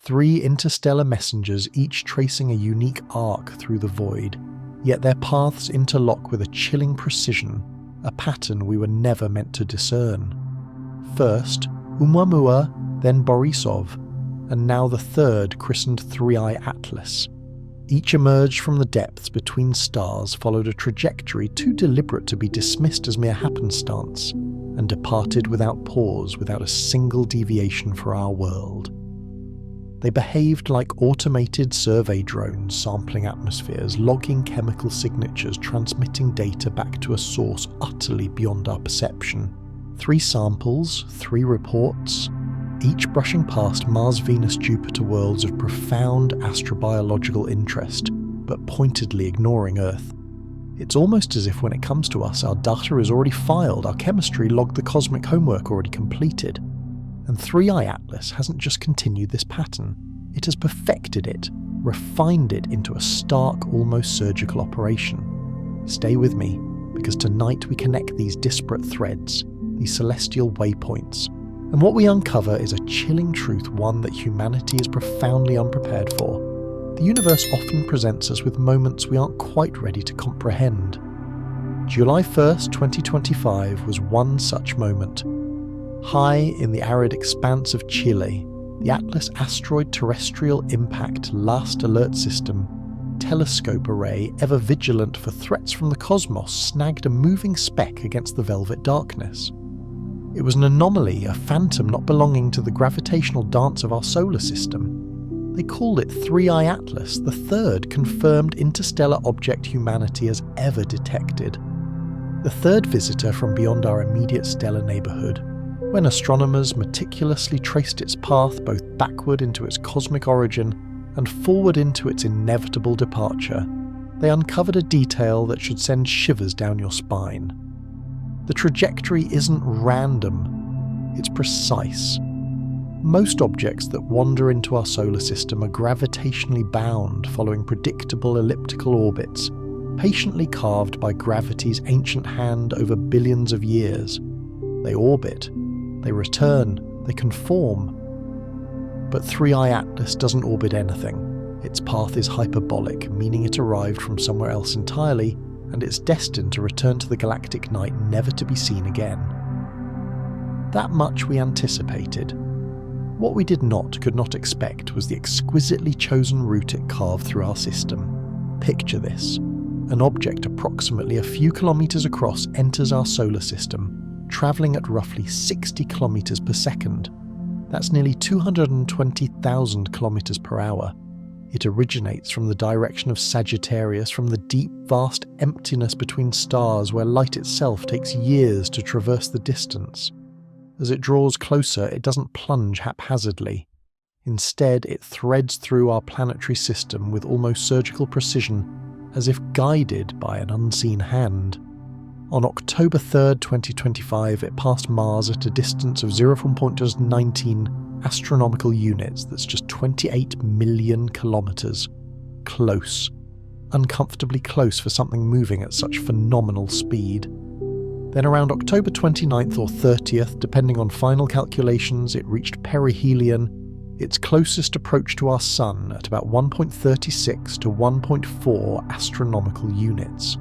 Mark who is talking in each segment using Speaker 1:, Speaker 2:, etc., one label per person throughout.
Speaker 1: 3 interstellar messengers, each tracing a unique arc through the void, yet their paths interlock with a chilling precision, a pattern we were never meant to discern. First, ʻOumuamua, then Borisov, and now the third, christened 3i Atlas. Each emerged from the depths between stars, followed a trajectory too deliberate to be dismissed as mere happenstance, and departed without pause, without a single deviation for our world. They behaved like automated survey drones sampling atmospheres, logging chemical signatures, transmitting data back to a source utterly beyond our perception. 3 samples, 3 reports, each brushing past Mars, Venus, Jupiter worlds of profound astrobiological interest, but pointedly ignoring Earth. It's almost as if when it comes to us, our data is already filed, our chemistry logged, the cosmic homework already completed. And 3i Atlas hasn't just continued this pattern, it has perfected it, refined it into a stark, almost surgical operation. Stay with me, because tonight we connect these disparate threads, these celestial waypoints, and what we uncover is a chilling truth, one that humanity is profoundly unprepared for. The universe often presents us with moments we aren't quite ready to comprehend. July 1st, 2025 was one such moment. High in the arid expanse of Chile, the Atlas Asteroid Terrestrial Impact Last Alert System telescope array, ever vigilant for threats from the cosmos, snagged a moving speck against the velvet darkness. It was an anomaly, a phantom not belonging to the gravitational dance of our solar system. They called it 3i Atlas, the third confirmed interstellar object humanity has ever detected. The third visitor from beyond our immediate stellar neighbourhood. When astronomers meticulously traced its path both backward into its cosmic origin and forward into its inevitable departure, they uncovered a detail that should send shivers down your spine. The trajectory isn't random, it's precise. Most objects that wander into our solar system are gravitationally bound, following predictable elliptical orbits, patiently carved by gravity's ancient hand over billions of years. They orbit, they return, they conform. But 3i Atlas doesn't orbit anything. Its path is hyperbolic, meaning it arrived from somewhere else entirely, and it's destined to return to the galactic night never to be seen again. That much we anticipated. What we could not expect was the exquisitely chosen route it carved through our system. Picture this. An object approximately a few kilometers across enters our solar system, traveling at roughly 60 kilometers per second. That's nearly 220,000 kilometers per hour. It originates from the direction of Sagittarius, from the deep, vast emptiness between stars where light itself takes years to traverse the distance. As it draws closer, it doesn't plunge haphazardly. Instead, it threads through our planetary system with almost surgical precision, as if guided by an unseen hand. On October 3rd, 2025, it passed Mars at a distance of 0.19 astronomical units, that's just 28 million kilometers. Close. Uncomfortably close for something moving at such phenomenal speed. Then around October 29th or 30th, depending on final calculations, it reached perihelion, its closest approach to our Sun, at about 1.36 to 1.4 astronomical units.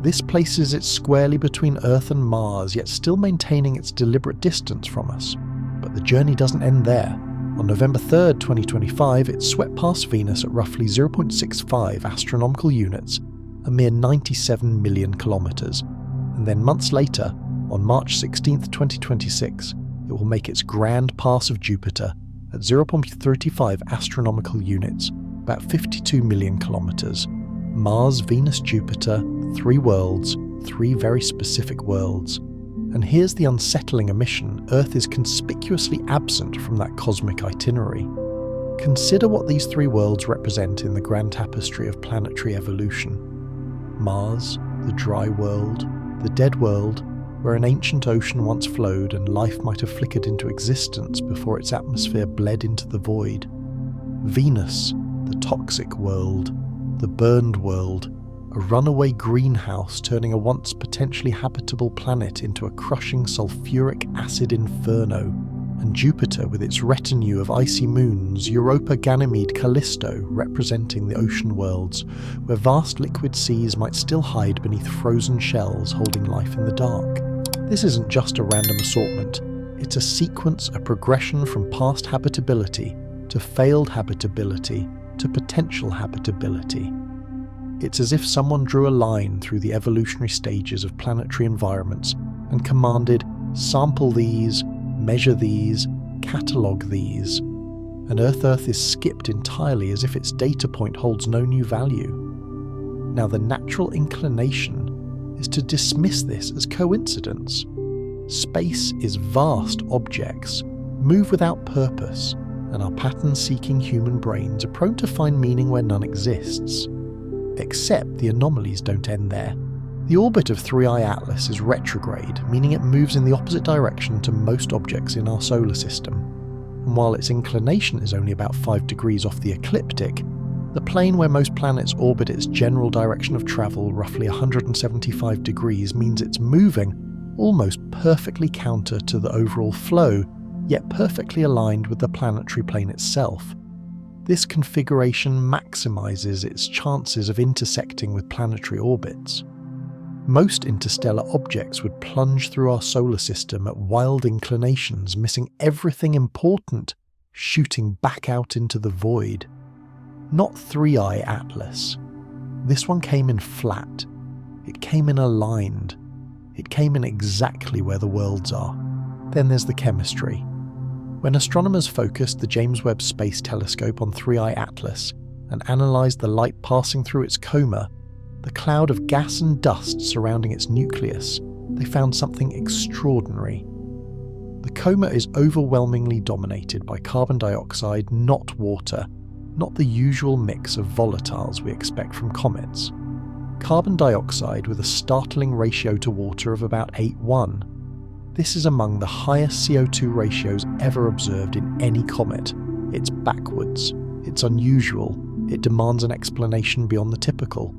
Speaker 1: This places it squarely between Earth and Mars, yet still maintaining its deliberate distance from us. But the journey doesn't end there. On November 3rd, 2025, it swept past Venus at roughly 0.65 astronomical units, a mere 97 million kilometers. And then months later, on March 16th, 2026, it will make its grand pass of Jupiter at 0.35 astronomical units, about 52 million kilometers. Mars, Venus, Jupiter, 3 worlds, 3 very specific worlds. And here's the unsettling omission: Earth is conspicuously absent from that cosmic itinerary. Consider what these 3 worlds represent in the grand tapestry of planetary evolution. Mars, the dry world, the dead world, where an ancient ocean once flowed and life might have flickered into existence before its atmosphere bled into the void. Venus, the toxic world, the burned world, a runaway greenhouse turning a once potentially habitable planet into a crushing sulfuric acid inferno. and Jupiter with its retinue of icy moons, Europa, Ganymede, Callisto representing the ocean worlds, where vast liquid seas might still hide beneath frozen shells holding life in the dark. This isn't just a random assortment, it's a sequence, a progression from past habitability to failed habitability to potential habitability. It's as if someone drew a line through the evolutionary stages of planetary environments and commanded, sample these, measure these, catalogue these, and Earth is skipped entirely as if its data point holds no new value. Now the natural inclination is to dismiss this as coincidence. Space is vast objects, move without purpose, and our pattern-seeking human brains are prone to find meaning where none exists. Except the anomalies don't end there. The orbit of 3i Atlas is retrograde, meaning it moves in the opposite direction to most objects in our solar system. And while its inclination is only about 5 degrees off the ecliptic, the plane where most planets orbit its general direction of travel, roughly 175 degrees, means it's moving almost perfectly counter to the overall flow, yet perfectly aligned with the planetary plane itself. This configuration maximizes its chances of intersecting with planetary orbits. Most interstellar objects would plunge through our solar system at wild inclinations, missing everything important, shooting back out into the void. Not 3i Atlas. This one came in flat. It came in aligned. It came in exactly where the worlds are. Then there's the chemistry. When astronomers focused the James Webb Space Telescope on 3i Atlas and analysed the light passing through its coma, the cloud of gas and dust surrounding its nucleus, they found something extraordinary. The coma is overwhelmingly dominated by carbon dioxide, not water, not the usual mix of volatiles we expect from comets. Carbon dioxide with a startling ratio to water of about 8:1. This is among the highest CO2 ratios ever observed in any comet. It's backwards, it's unusual, it demands an explanation beyond the typical.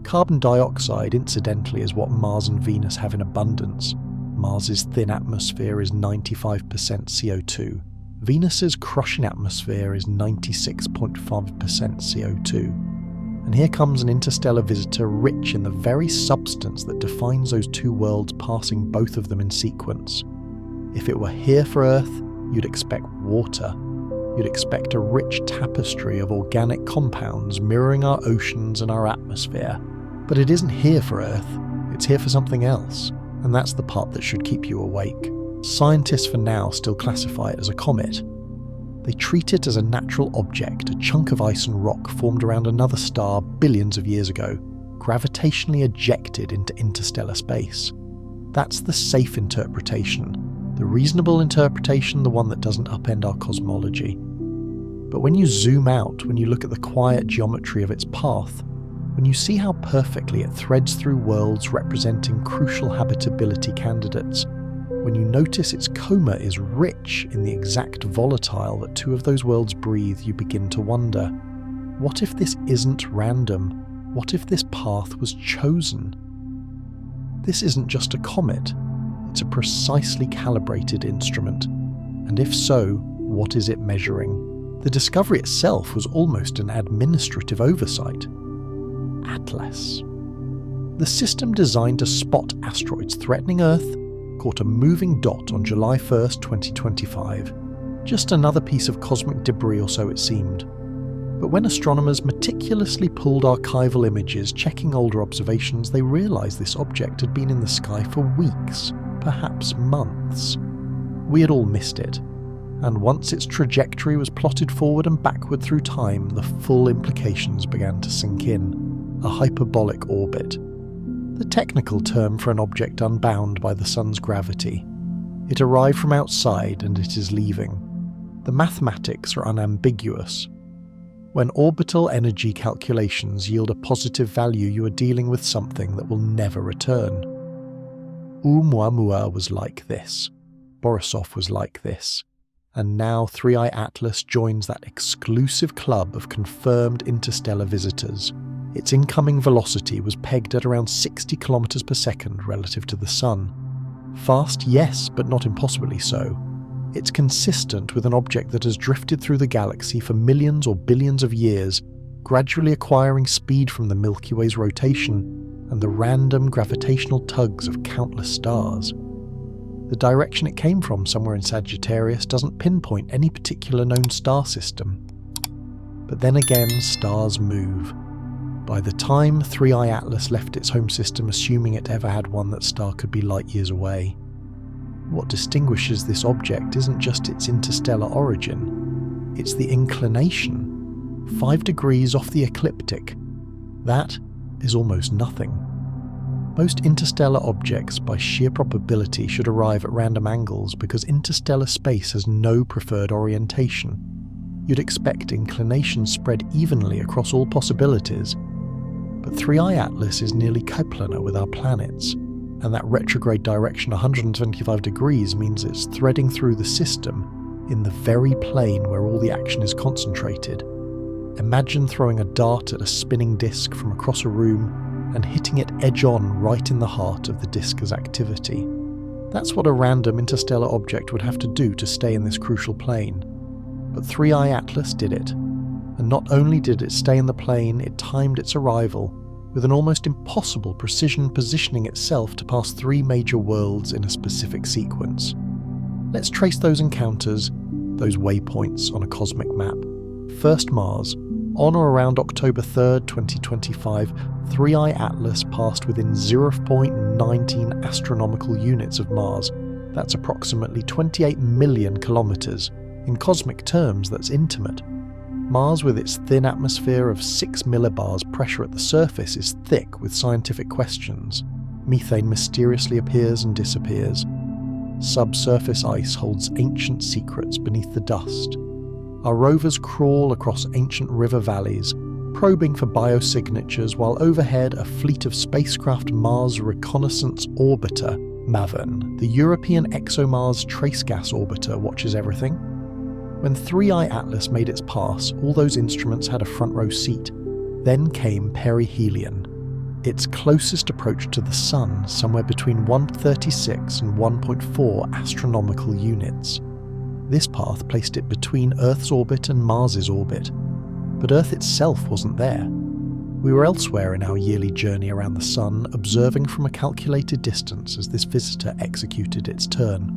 Speaker 1: Carbon dioxide, incidentally, is what Mars and Venus have in abundance. Mars's thin atmosphere is 95% CO2. Venus's crushing atmosphere is 96.5% CO2. And here comes an interstellar visitor rich in the very substance that defines those two worlds, passing both of them in sequence. If it were here for Earth, you'd expect water. You'd expect a rich tapestry of organic compounds mirroring our oceans and our atmosphere. But it isn't here for Earth, it's here for something else. And that's the part that should keep you awake. Scientists for now still classify it as a comet. They treat it as a natural object, a chunk of ice and rock formed around another star billions of years ago, gravitationally ejected into interstellar space. That's the safe interpretation, the reasonable interpretation, the one that doesn't upend our cosmology. But when you zoom out, when you look at the quiet geometry of its path, when you see how perfectly it threads through worlds representing crucial habitability candidates, when you notice its coma is rich in the exact volatile that two of those worlds breathe, you begin to wonder, what if this isn't random? What if this path was chosen? This isn't just a comet, it's a precisely calibrated instrument. And if so, what is it measuring? The discovery itself was almost an administrative oversight. Atlas. The system designed to spot asteroids threatening Earth caught a moving dot on July 1st, 2025. Just another piece of cosmic debris or so it seemed. But when astronomers meticulously pulled archival images checking older observations, they realised this object had been in the sky for weeks, perhaps months. We had all missed it. And once its trajectory was plotted forward and backward through time, the full implications began to sink in. A hyperbolic orbit. The technical term for an object unbound by the sun's gravity. It arrived from outside and it is leaving. The mathematics are unambiguous. When orbital energy calculations yield a positive value, you are dealing with something that will never return. ʻOumuamua was like this. Borisov was like this. And now 3i Atlas joins that exclusive club of confirmed interstellar visitors. Its incoming velocity was pegged at around 60 kilometers per second relative to the Sun. Fast, yes, but not impossibly so. It's consistent with an object that has drifted through the galaxy for millions or billions of years, gradually acquiring speed from the Milky Way's rotation and the random gravitational tugs of countless stars. The direction it came from, somewhere in Sagittarius, doesn't pinpoint any particular known star system. But then again, stars move. By the time 3I Atlas left its home system, assuming it ever had one, that star could be light years away. What distinguishes this object isn't just its interstellar origin, it's the inclination. 5 degrees off the ecliptic. That is almost nothing. Most interstellar objects, by sheer probability, should arrive at random angles because interstellar space has no preferred orientation. You'd expect inclinations spread evenly across all possibilities, but 3I Atlas is nearly coplanar with our planets, and that retrograde direction 125 degrees means it's threading through the system in the very plane where all the action is concentrated. Imagine throwing a dart at a spinning disk from across a room and hitting it edge-on right in the heart of the disk's activity. That's what a random interstellar object would have to do to stay in this crucial plane. But 3I Atlas did it. And not only did it stay in the plane, it timed its arrival with an almost impossible precision, positioning itself to pass 3 major worlds in a specific sequence. Let's trace those encounters, those waypoints on a cosmic map. First, Mars. On or around October 3rd, 2025, 3I Atlas passed within 0.19 astronomical units of Mars. That's approximately 28 million kilometers. In cosmic terms, that's intimate. Mars, with its thin atmosphere of 6 millibars pressure at the surface, is thick with scientific questions. Methane mysteriously appears and disappears. Subsurface ice holds ancient secrets beneath the dust. Our rovers crawl across ancient river valleys, probing for biosignatures, while overhead a fleet of spacecraft Mars Reconnaissance Orbiter, MAVEN, the European ExoMars Trace Gas Orbiter, watches everything. When 3I Atlas made its pass, all those instruments had a front row seat. Then came perihelion, its closest approach to the Sun, somewhere between 136 and 1.4 astronomical units. This path placed it between Earth's orbit and Mars's orbit, but Earth itself wasn't there. We were elsewhere in our yearly journey around the Sun, observing from a calculated distance as this visitor executed its turn.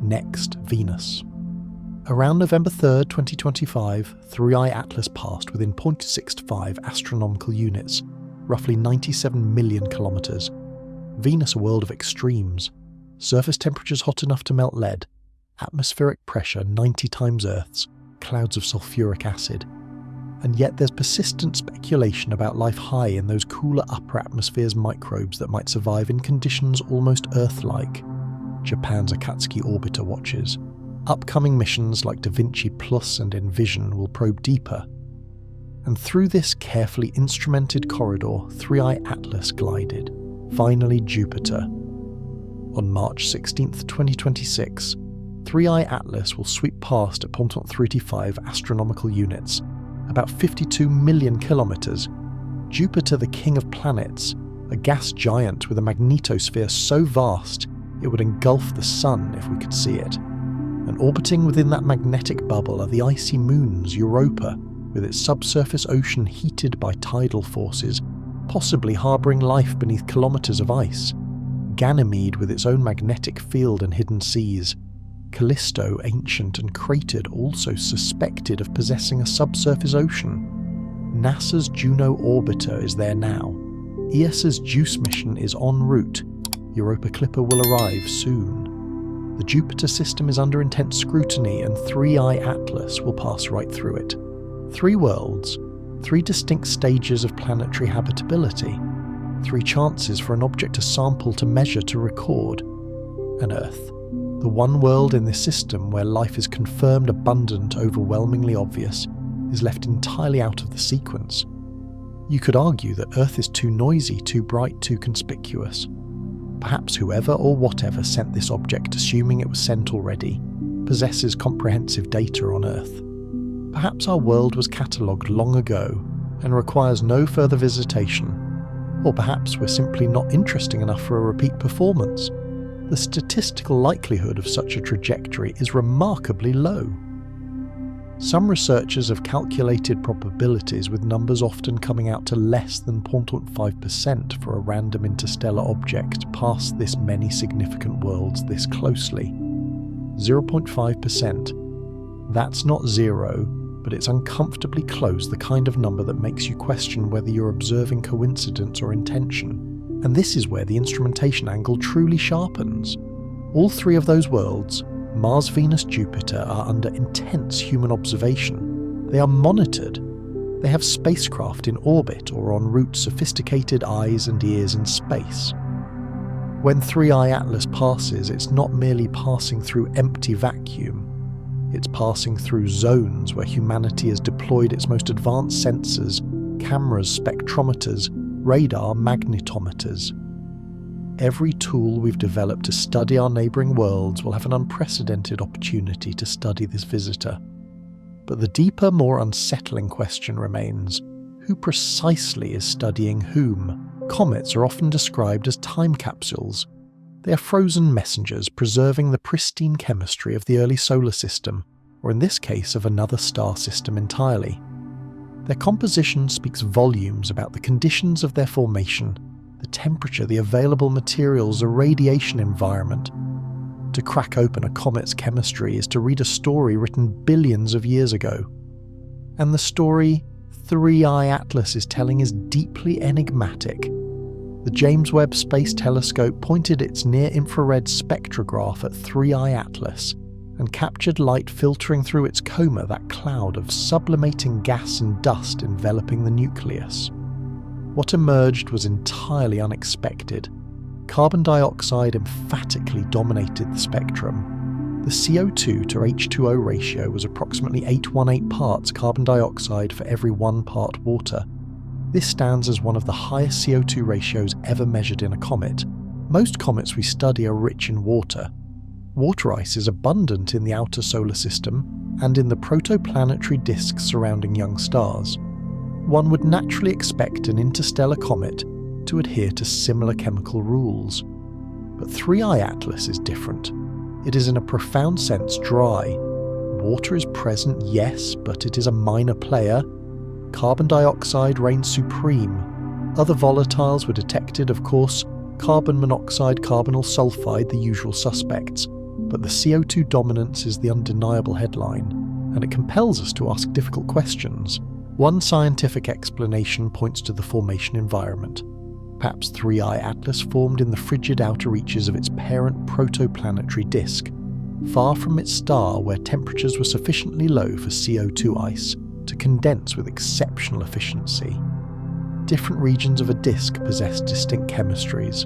Speaker 1: Next, Venus. Around November 3rd, 2025, 3I Atlas passed within 0.65 astronomical units, roughly 97 million kilometers. Venus, a world of extremes. Surface temperatures hot enough to melt lead, atmospheric pressure 90 times Earth's, clouds of sulfuric acid. And yet there's persistent speculation about life high in those cooler upper atmospheres microbes that might survive in conditions almost Earth-like. Japan's Akatsuki orbiter watches. Upcoming missions like Da Vinci Plus and Envision will probe deeper. And through this carefully instrumented corridor, 3I Atlas glided. Finally, Jupiter. On March 16th, 2026, 3I Atlas will sweep past at 0.35 astronomical units, about 52 million kilometers. Jupiter, the king of planets, a gas giant with a magnetosphere so vast it would engulf the Sun if we could see it. And orbiting within that magnetic bubble are the icy moons Europa, with its subsurface ocean heated by tidal forces, possibly harbouring life beneath kilometres of ice. Ganymede with its own magnetic field and hidden seas. Callisto, ancient and cratered, also suspected of possessing a subsurface ocean. NASA's Juno orbiter is there now. ESA's JUICE mission is en route. Europa Clipper will arrive soon. The Jupiter system is under intense scrutiny, and 3I Atlas will pass right through it. 3 worlds, 3 distinct stages of planetary habitability, 3 chances for an object to sample, to measure, to record. And Earth, the one world in this system where life is confirmed abundant, overwhelmingly obvious, is left entirely out of the sequence. You could argue that Earth is too noisy, too bright, too conspicuous. Perhaps whoever or whatever sent this object, assuming it was sent already, possesses comprehensive data on Earth. Perhaps our world was catalogued long ago and requires no further visitation, or perhaps we're simply not interesting enough for a repeat performance. the statistical likelihood of such a trajectory is remarkably low. Some researchers have calculated probabilities with numbers often coming out to less than 0.5% for a random interstellar object past this many significant worlds this closely. 0.5%. That's not zero, but it's uncomfortably close, the kind of number that makes you question whether you're observing coincidence or intention. And this is where the instrumentation angle truly sharpens. All three of those worlds, Mars, Venus, Jupiter, are under intense human observation. They are monitored. They have spacecraft in orbit or en route, sophisticated eyes and ears in space. When 3i Atlas passes, it's not merely passing through empty vacuum. It's passing through zones where humanity has deployed its most advanced sensors, cameras, spectrometers, radar, magnetometers. Every tool we've developed to study our neighbouring worlds will have an unprecedented opportunity to study this visitor. But the deeper, more unsettling question remains: who precisely is studying whom? Comets are often described as time capsules. They are frozen messengers preserving the pristine chemistry of the early solar system, or in this case of another star system entirely. Their composition speaks volumes about the conditions of their formation, the temperature, the available materials, the radiation environment. To crack open a comet's chemistry is to read a story written billions of years ago. And the story 3i Atlas is telling is deeply enigmatic. The James Webb Space Telescope pointed its near-infrared spectrograph at 3i Atlas and captured light filtering through its coma, that cloud of sublimating gas and dust enveloping the nucleus. What emerged was entirely unexpected. Carbon dioxide emphatically dominated the spectrum. The CO2 to H2O ratio was approximately 818 parts carbon dioxide for every 1 part water. This stands as one of the highest CO2 ratios ever measured in a comet. Most comets we study are rich in water. Water ice is abundant in the outer solar system and in the protoplanetary disks surrounding young stars. One would naturally expect an interstellar comet to adhere to similar chemical rules. But 3i Atlas is different. It is in a profound sense dry. Water is present, yes, but it is a minor player. Carbon dioxide reigns supreme. Other volatiles were detected, of course, carbon monoxide, carbonyl sulfide, the usual suspects. But the CO2 dominance is the undeniable headline, and it compels us to ask difficult questions. One scientific explanation points to the formation environment. Perhaps 3i Atlas formed in the frigid outer reaches of its parent protoplanetary disk, far from its star where temperatures were sufficiently low for CO2 ice to condense with exceptional efficiency. Different regions of a disk possess distinct chemistries.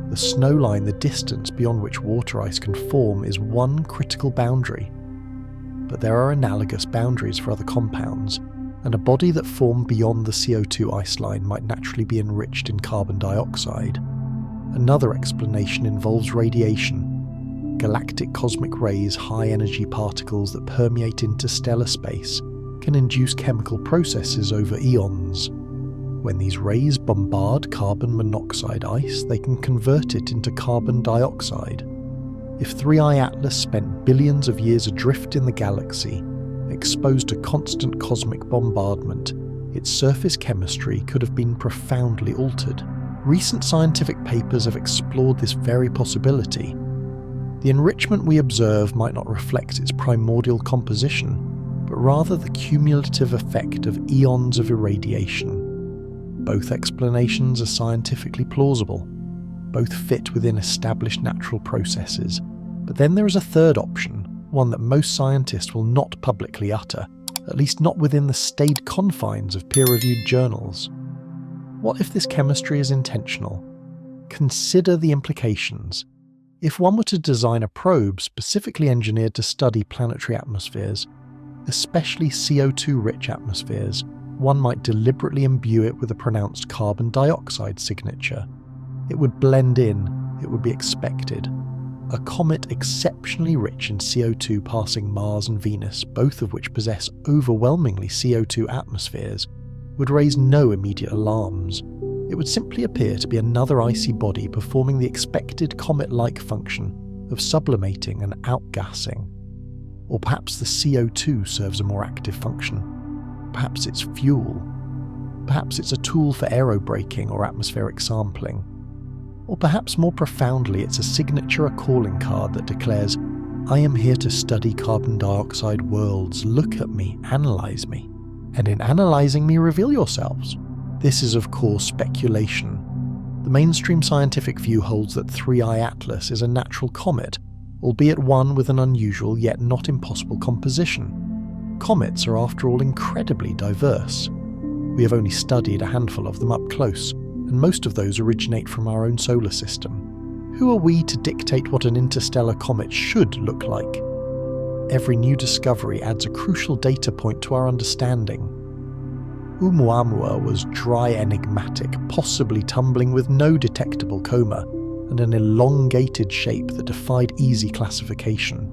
Speaker 1: The snowline, the distance beyond which water ice can form, is one critical boundary. But there are analogous boundaries for other compounds, and a body that formed beyond the CO2 ice line might naturally be enriched in carbon dioxide. Another explanation involves radiation. Galactic cosmic rays, high-energy particles that permeate interstellar space, can induce chemical processes over eons. When these rays bombard carbon monoxide ice, they can convert it into carbon dioxide. If 3i Atlas spent billions of years adrift in the galaxy, exposed to constant cosmic bombardment, its surface chemistry could have been profoundly altered. Recent scientific papers have explored this very possibility. The enrichment we observe might not reflect its primordial composition, but rather the cumulative effect of eons of irradiation. Both explanations are scientifically plausible. Both fit within established natural processes. But then there is a third option, one that most scientists will not publicly utter, at least not within the staid confines of peer-reviewed journals. What if this chemistry is intentional? Consider the implications. If one were to design a probe specifically engineered to study planetary atmospheres, especially CO2-rich atmospheres, one might deliberately imbue it with a pronounced carbon dioxide signature. It would blend in, it would be expected. A comet exceptionally rich in CO2 passing Mars and Venus, both of which possess overwhelmingly CO2 atmospheres, would raise no immediate alarms. it would simply appear to be another icy body performing the expected comet-like function of sublimating and outgassing. Or perhaps the CO2 serves a more active function. Perhaps it's fuel. Perhaps it's a tool for aerobraking or atmospheric sampling. Or perhaps more profoundly it's a signature or calling card that declares, "I am here to study carbon dioxide worlds, look at me, analyse me. And in analysing me, reveal yourselves." This is of course speculation. The mainstream scientific view holds that 3I Atlas is a natural comet, albeit one with an unusual yet not impossible composition. Comets are after all incredibly diverse. We have only studied a handful of them up close, and most of those originate from our own solar system. Who are we to dictate what an interstellar comet should look like? Every new discovery adds a crucial data point to our understanding. Oumuamua was dry enigmatic, possibly tumbling with no detectable coma, and an elongated shape that defied easy classification.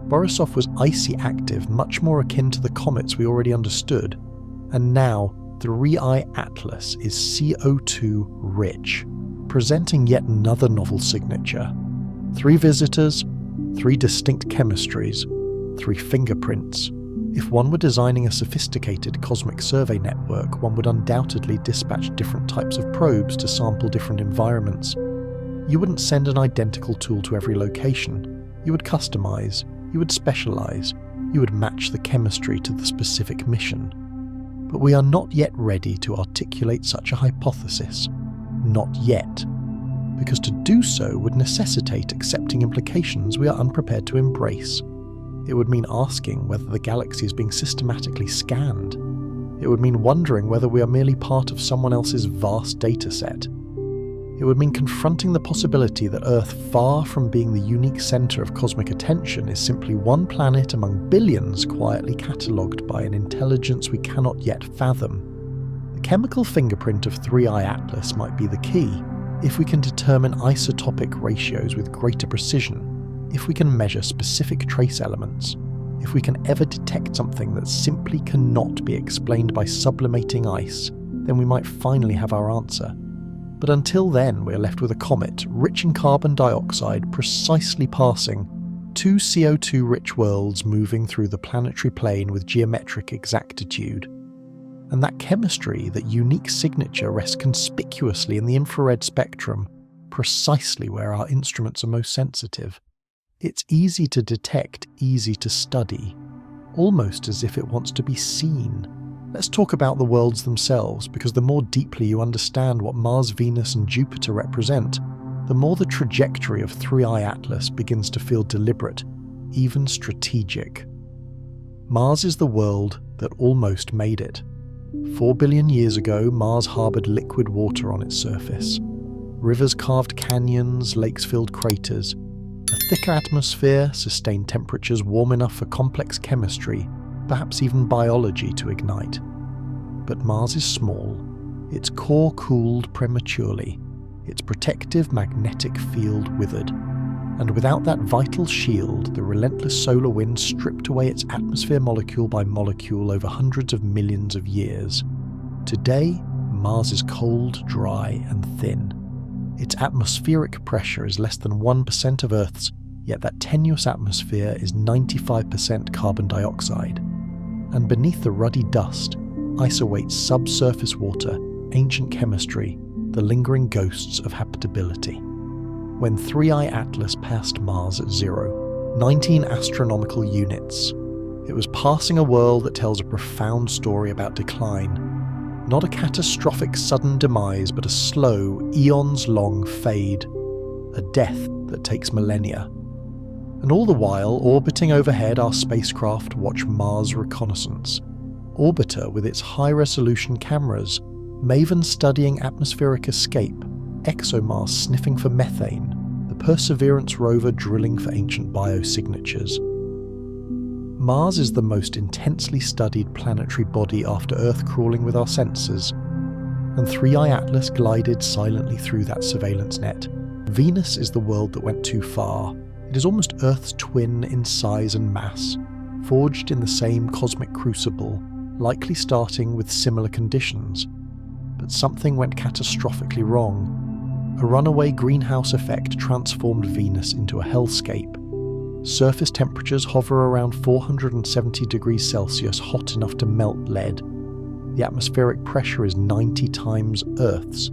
Speaker 1: Borisov was icy active, much more akin to the comets we already understood, and now 3I Atlas is CO2 rich, presenting yet another novel signature. 3 visitors, 3 distinct chemistries, 3 fingerprints. If one were designing a sophisticated cosmic survey network, one would undoubtedly dispatch different types of probes to sample different environments. You wouldn't send an identical tool to every location. You would customize, you would specialize, you would match the chemistry to the specific mission. But we are not yet ready to articulate such a hypothesis. Not yet. Because to do so would necessitate accepting implications we are unprepared to embrace. It would mean asking whether the galaxy is being systematically scanned. It would mean wondering whether we are merely part of someone else's vast dataset. It would mean confronting the possibility that Earth, far from being the unique centre of cosmic attention, is simply one planet among billions quietly catalogued by an intelligence we cannot yet fathom. The chemical fingerprint of 3I Atlas might be the key, if we can determine isotopic ratios with greater precision, if we can measure specific trace elements, if we can ever detect something that simply cannot be explained by sublimating ice, then we might finally have our answer. But until then, we are left with a comet rich in carbon dioxide precisely passing 2 CO2-rich worlds moving through the planetary plane with geometric exactitude. And that chemistry, that unique signature, rests conspicuously in the infrared spectrum, precisely where our instruments are most sensitive. It's easy to detect, easy to study, almost as if it wants to be seen. Let's talk about the worlds themselves, because the more deeply you understand what Mars, Venus and Jupiter represent, the more the trajectory of 3I Atlas begins to feel deliberate, even strategic. Mars is the world that almost made it. 4 billion years ago, Mars harboured liquid water on its surface. Rivers carved canyons, lakes filled craters. A thicker atmosphere sustained temperatures warm enough for complex chemistry, perhaps even biology, to ignite. But Mars is small. Its core cooled prematurely, its protective magnetic field withered. And without that vital shield, the relentless solar wind stripped away its atmosphere molecule by molecule over hundreds of millions of years. Today, Mars is cold, dry, and thin. Its atmospheric pressure is less than 1% of Earth's, yet that tenuous atmosphere is 95% carbon dioxide. And beneath the ruddy dust, ice awaits subsurface water, ancient chemistry, the lingering ghosts of habitability. When 3I Atlas passed Mars at 0, 19 astronomical units, it was passing a world that tells a profound story about decline. Not a catastrophic sudden demise, but a slow, eons-long fade. A death that takes millennia. And all the while, orbiting overhead, our spacecraft watch Mars Reconnaissance. Orbiter with its high-resolution cameras, MAVEN studying atmospheric escape, ExoMars sniffing for methane, the Perseverance rover drilling for ancient biosignatures. Mars is the most intensely studied planetary body after Earth crawling with our sensors, and 3I Atlas glided silently through that surveillance net. Venus is the world that went too far. It is almost Earth's twin in size and mass, forged in the same cosmic crucible, likely starting with similar conditions. but something went catastrophically wrong. A runaway greenhouse effect transformed Venus into a hellscape. Surface temperatures hover around 470 degrees Celsius, hot enough to melt lead. The atmospheric pressure is 90 times Earth's.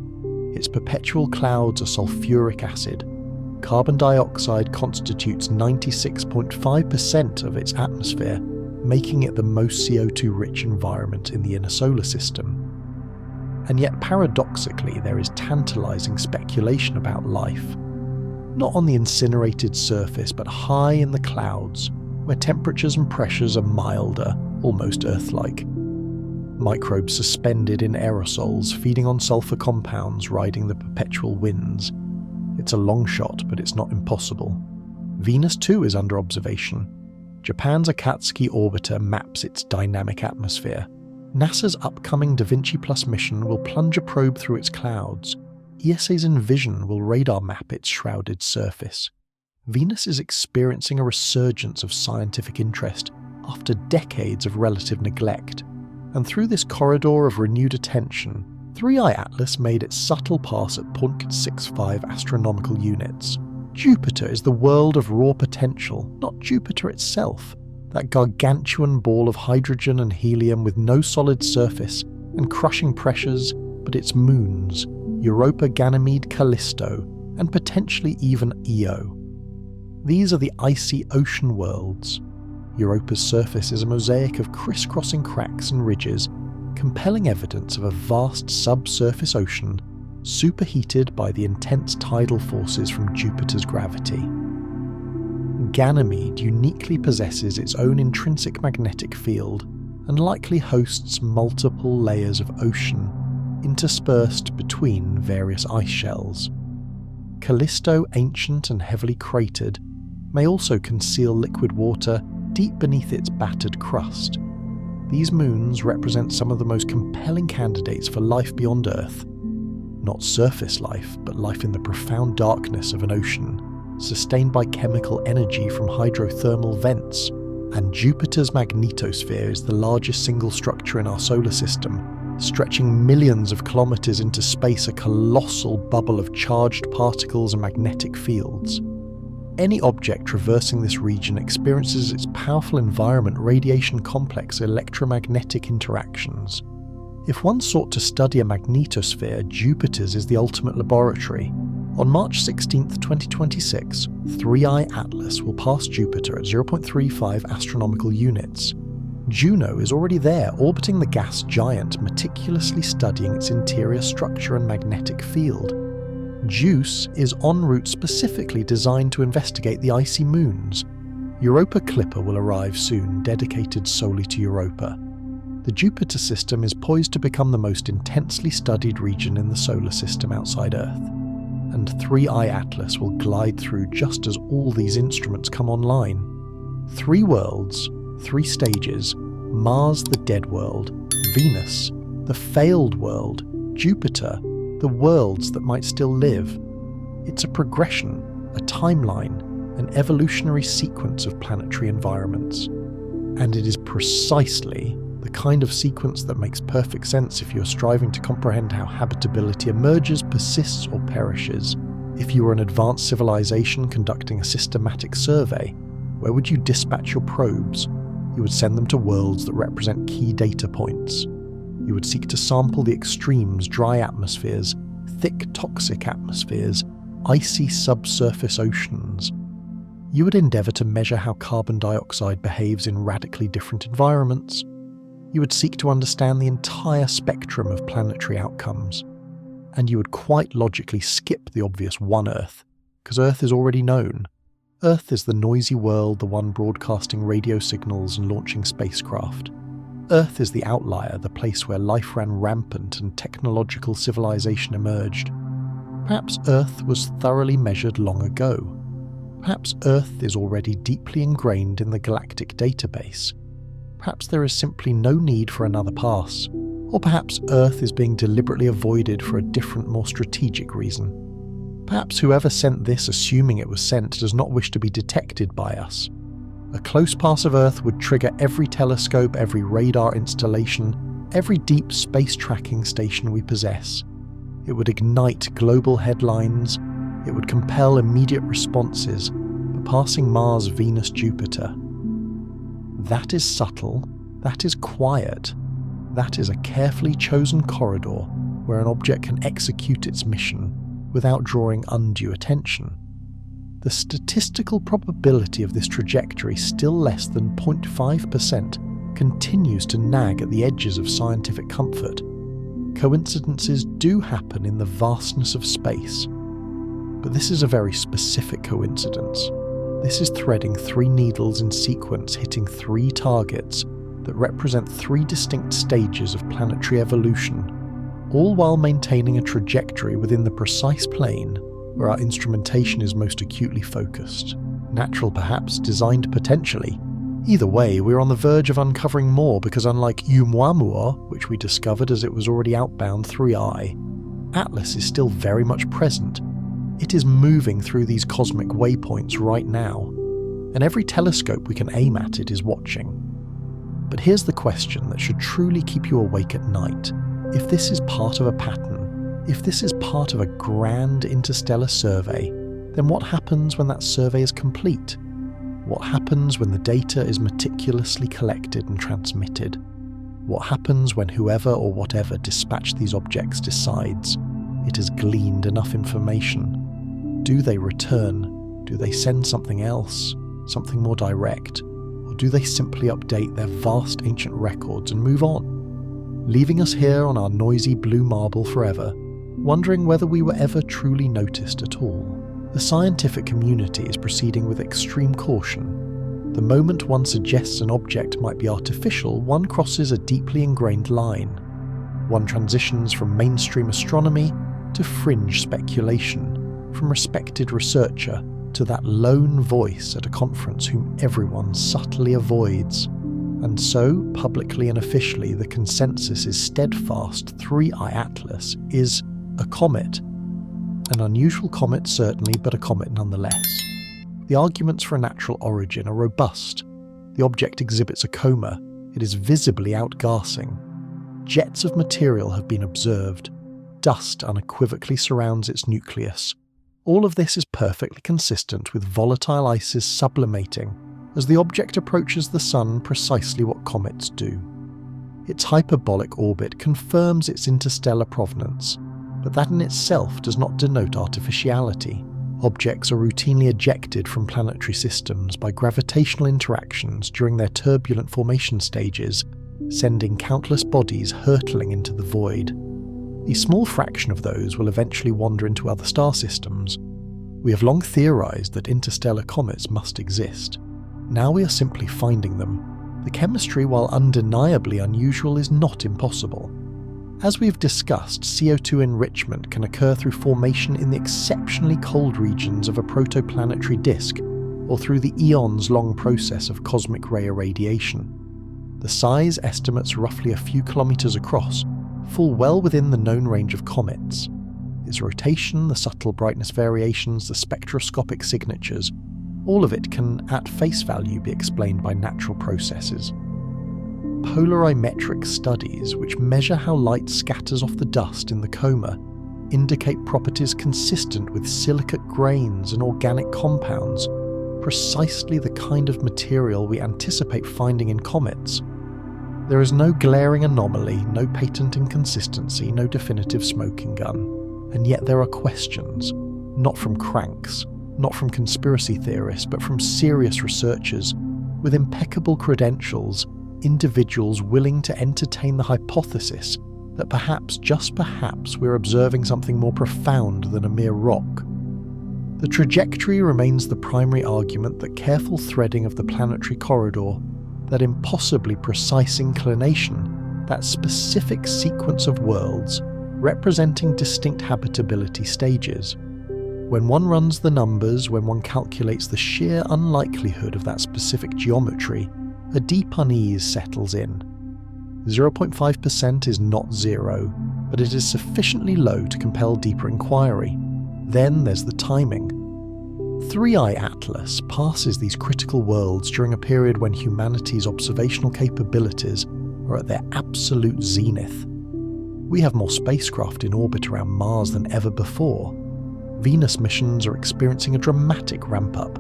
Speaker 1: Its perpetual clouds are sulfuric acid. Carbon dioxide constitutes 96.5% of its atmosphere, making it the most CO2-rich environment in the inner solar system. And yet, paradoxically, there is tantalizing speculation about life. Not on the incinerated surface, but high in the clouds, where temperatures and pressures are milder, almost Earth-like. Microbes suspended in aerosols, feeding on sulfur compounds, riding the perpetual winds. It's a long shot, but it's not impossible. Venus too is under observation. Japan's Akatsuki orbiter maps its dynamic atmosphere. NASA's upcoming Da Vinci Plus mission will plunge a probe through its clouds. ESA's Envision will radar map its shrouded surface. Venus is experiencing a resurgence of scientific interest after decades of relative neglect. And through this corridor of renewed attention, 3i Atlas made its subtle pass at 0.65 astronomical units. Jupiter is the world of raw potential, not Jupiter itself. That gargantuan ball of hydrogen and helium with no solid surface and crushing pressures, but its moons, Europa, Ganymede, Callisto, and potentially even Io. These are the icy ocean worlds. Europa's surface is a mosaic of crisscrossing cracks and ridges, compelling evidence of a vast subsurface ocean superheated by the intense tidal forces from Jupiter's gravity. Ganymede uniquely possesses its own intrinsic magnetic field and likely hosts multiple layers of ocean interspersed between various ice shells. Callisto, ancient and heavily cratered, may also conceal liquid water deep beneath its battered crust. These moons represent some of the most compelling candidates for life beyond Earth. Not surface life, but life in the profound darkness of an ocean, sustained by chemical energy from hydrothermal vents. And Jupiter's magnetosphere is the largest single structure in our solar system, stretching millions of kilometers into space, a colossal bubble of charged particles and magnetic fields. Any object traversing this region experiences its powerful environment radiation complex electromagnetic interactions. If one sought to study a magnetosphere, Jupiter's is the ultimate laboratory. On March 16, 2026, 3i Atlas will pass Jupiter at 0.35 astronomical units. Juno is already there, orbiting the gas giant, meticulously studying its interior structure and magnetic field. JUICE is en route specifically designed to investigate the icy moons. Europa Clipper will arrive soon, dedicated solely to Europa. The Jupiter system is poised to become the most intensely studied region in the solar system outside Earth. And 3i Atlas will glide through just as all these instruments come online. 3 worlds, 3 stages: Mars, the dead world; Venus, the failed world; Jupiter, the worlds that might still live. It's a progression, a timeline, an evolutionary sequence of planetary environments. And it is precisely the kind of sequence that makes perfect sense if you're striving to comprehend how habitability emerges, persists, or perishes. If you were an advanced civilization conducting a systematic survey, where would you dispatch your probes? You would send them to worlds that represent key data points. You would seek to sample the extremes: dry atmospheres, thick toxic atmospheres, icy subsurface oceans. You would endeavour to measure how carbon dioxide behaves in radically different environments. You would seek to understand the entire spectrum of planetary outcomes. And you would quite logically skip the obvious one Earth, because Earth is already known. Earth is the noisy world, the one broadcasting radio signals and launching spacecraft. Earth is the outlier, the place where life ran rampant and technological civilization emerged. Perhaps Earth was thoroughly measured long ago. Perhaps Earth is already deeply ingrained in the galactic database. Perhaps there is simply no need for another pass. Or perhaps Earth is being deliberately avoided for a different, more strategic reason. Perhaps whoever sent this, assuming it was sent, does not wish to be detected by us. A close pass of Earth would trigger every telescope, every radar installation, every deep space tracking station we possess. It would ignite global headlines, it would compel immediate responses, but passing Mars, Venus, Jupiter. That is subtle, that is quiet, that is a carefully chosen corridor where an object can execute its mission without drawing undue attention. The statistical probability of this trajectory, still less than 0.5%, continues to nag at the edges of scientific comfort. Coincidences do happen in the vastness of space, but this is a very specific coincidence. This is threading 3 needles in sequence hitting 3 targets that represent 3 distinct stages of planetary evolution, all while maintaining a trajectory within the precise plane where our instrumentation is most acutely focused. Natural perhaps, designed potentially. Either way, we're on the verge of uncovering more because unlike ʻOumuamua, which we discovered as it was already outbound 3I, Atlas is still very much present. It is moving through these cosmic waypoints right now, and every telescope we can aim at it is watching. But here's the question that should truly keep you awake at night. If this is part of a pattern, if this is part of a grand interstellar survey, then what happens when that survey is complete? What happens when the data is meticulously collected and transmitted? What happens when whoever or whatever dispatched these objects decides it has gleaned enough information? Do they return? Do they send something else, something more direct? Or do they simply update their vast ancient records and move on, leaving us here on our noisy blue marble forever, wondering whether we were ever truly noticed at all? The scientific community is proceeding with extreme caution. The moment one suggests an object might be artificial, one crosses a deeply ingrained line. One transitions from mainstream astronomy to fringe speculation, from respected researcher to that lone voice at a conference whom everyone subtly avoids. And so, publicly and officially, the consensus is steadfast 3I Atlas is a comet. An unusual comet certainly, but a comet nonetheless. The arguments for a natural origin are robust. The object exhibits a coma, it is visibly outgassing. Jets of material have been observed. Dust unequivocally surrounds its nucleus. All of this is perfectly consistent with volatile ices sublimating as the object approaches the Sun, precisely what comets do. Its hyperbolic orbit confirms its interstellar provenance, but that in itself does not denote artificiality. Objects are routinely ejected from planetary systems by gravitational interactions during their turbulent formation stages, sending countless bodies hurtling into the void. A small fraction of those will eventually wander into other star systems. We have long theorized that interstellar comets must exist. Now we are simply finding them. The chemistry, while undeniably unusual, is not impossible. As we've discussed, CO2 enrichment can occur through formation in the exceptionally cold regions of a protoplanetary disk, or through the eons-long process of cosmic ray irradiation. The size estimates roughly a few kilometers across, fall well within the known range of comets. Its rotation, the subtle brightness variations, the spectroscopic signatures, all of it can, at face value, be explained by natural processes. Polarimetric studies, which measure how light scatters off the dust in the coma, indicate properties consistent with silicate grains and organic compounds, precisely the kind of material we anticipate finding in comets. There is no glaring anomaly, no patent inconsistency, no definitive smoking gun. And yet there are questions, not from cranks, not from conspiracy theorists, but from serious researchers with impeccable credentials, individuals willing to entertain the hypothesis that perhaps, just perhaps, we're observing something more profound than a mere rock. The trajectory remains the primary argument, that careful threading of the planetary corridor, that impossibly precise inclination, that specific sequence of worlds representing distinct habitability stages. When one runs the numbers, when one calculates the sheer unlikelihood of that specific geometry, a deep unease settles in. 0.5% is not zero, but it is sufficiently low to compel deeper inquiry. Then there's the timing. 3I Atlas passes these critical worlds during a period when humanity's observational capabilities are at their absolute zenith. We have more spacecraft in orbit around Mars than ever before. Venus missions are experiencing a dramatic ramp-up.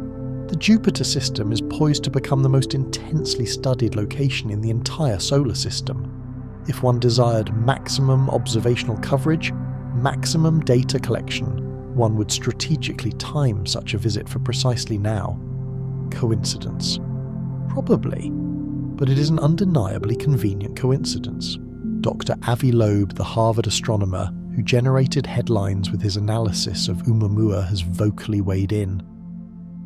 Speaker 1: The Jupiter system is poised to become the most intensely studied location in the entire solar system. If one desired maximum observational coverage, maximum data collection, one would strategically time such a visit for precisely now. Coincidence? Probably, but it is an undeniably convenient coincidence. Dr. Avi Loeb, the Harvard astronomer who generated headlines with his analysis of Oumuamua, has vocally weighed in.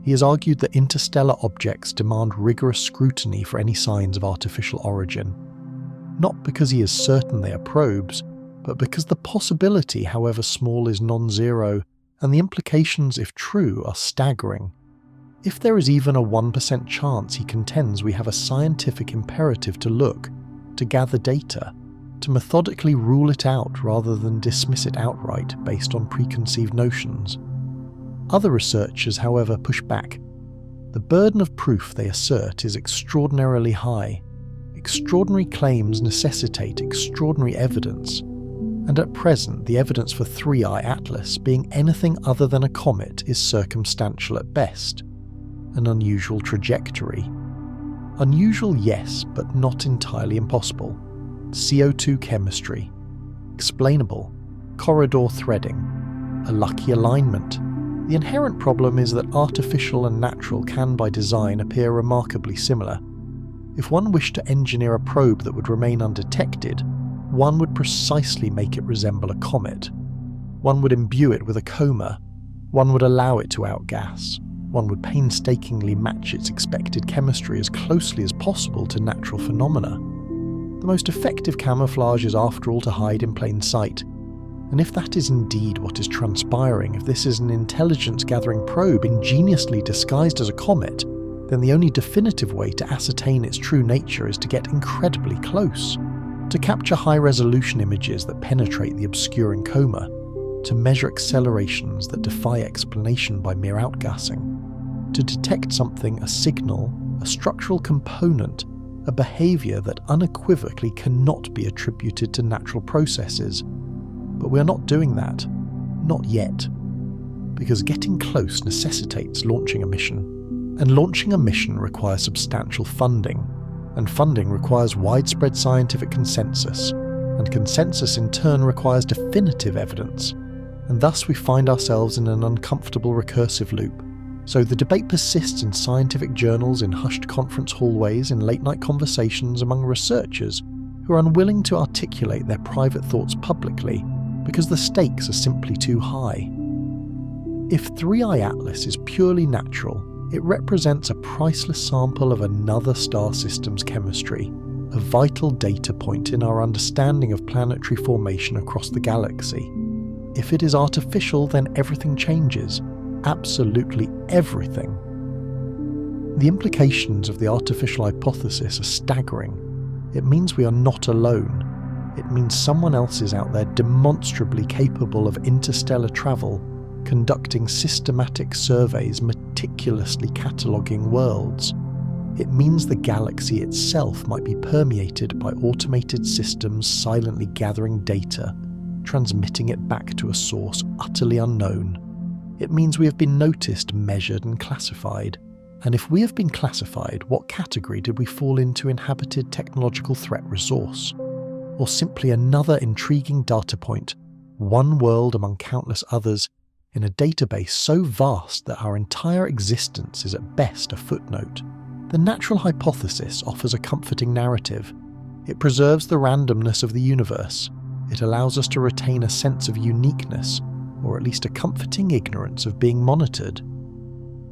Speaker 1: He has argued that interstellar objects demand rigorous scrutiny for any signs of artificial origin. Not because he is certain they are probes, but because the possibility, however small, is non-zero, and the implications, if true, are staggering. If there is even a 1% chance, he contends we have a scientific imperative to look, to gather data, to methodically rule it out rather than dismiss it outright based on preconceived notions. Other researchers, however, push back. The burden of proof, they assert, is extraordinarily high. Extraordinary claims necessitate extraordinary evidence, and at present the evidence for 3I Atlas being anything other than a comet is circumstantial at best. An unusual trajectory. Unusual, yes, but not entirely impossible. CO2 chemistry. Explainable. Corridor threading. A lucky alignment. The inherent problem is that artificial and natural can by design appear remarkably similar. If one wished to engineer a probe that would remain undetected, one would precisely make it resemble a comet. One would imbue it with a coma. One would allow it to outgas. One would painstakingly match its expected chemistry as closely as possible to natural phenomena. The most effective camouflage is after all to hide in plain sight. And if that is indeed what is transpiring, if this is an intelligence-gathering probe ingeniously disguised as a comet, then the only definitive way to ascertain its true nature is to get incredibly close, to capture high-resolution images that penetrate the obscuring coma, to measure accelerations that defy explanation by mere outgassing, to detect something, a signal, a structural component, a behaviour that unequivocally cannot be attributed to natural processes. But we are not doing that. Not yet. Because getting close necessitates launching a mission. And launching a mission requires substantial funding. And funding requires widespread scientific consensus. And consensus in turn requires definitive evidence. And thus we find ourselves in an uncomfortable recursive loop. So the debate persists in scientific journals, in hushed conference hallways, in late-night conversations among researchers who are unwilling to articulate their private thoughts publicly because the stakes are simply too high. If 3I Atlas is purely natural, it represents a priceless sample of another star system's chemistry, a vital data point in our understanding of planetary formation across the galaxy. If it is artificial, then everything changes. Absolutely everything. The implications of the artificial hypothesis are staggering. It means we are not alone. It means someone else is out there demonstrably capable of interstellar travel, conducting systematic surveys, meticulously cataloguing worlds. It means the galaxy itself might be permeated by automated systems silently gathering data, transmitting it back to a source utterly unknown. It means we have been noticed, measured and classified. And if we have been classified, what category did we fall into inhabited technological threat resource? Or simply another intriguing data point, one world among countless others, in a database so vast that our entire existence is at best a footnote? The natural hypothesis offers a comforting narrative. It preserves the randomness of the universe. It allows us to retain a sense of uniqueness, or at least a comforting ignorance of being monitored.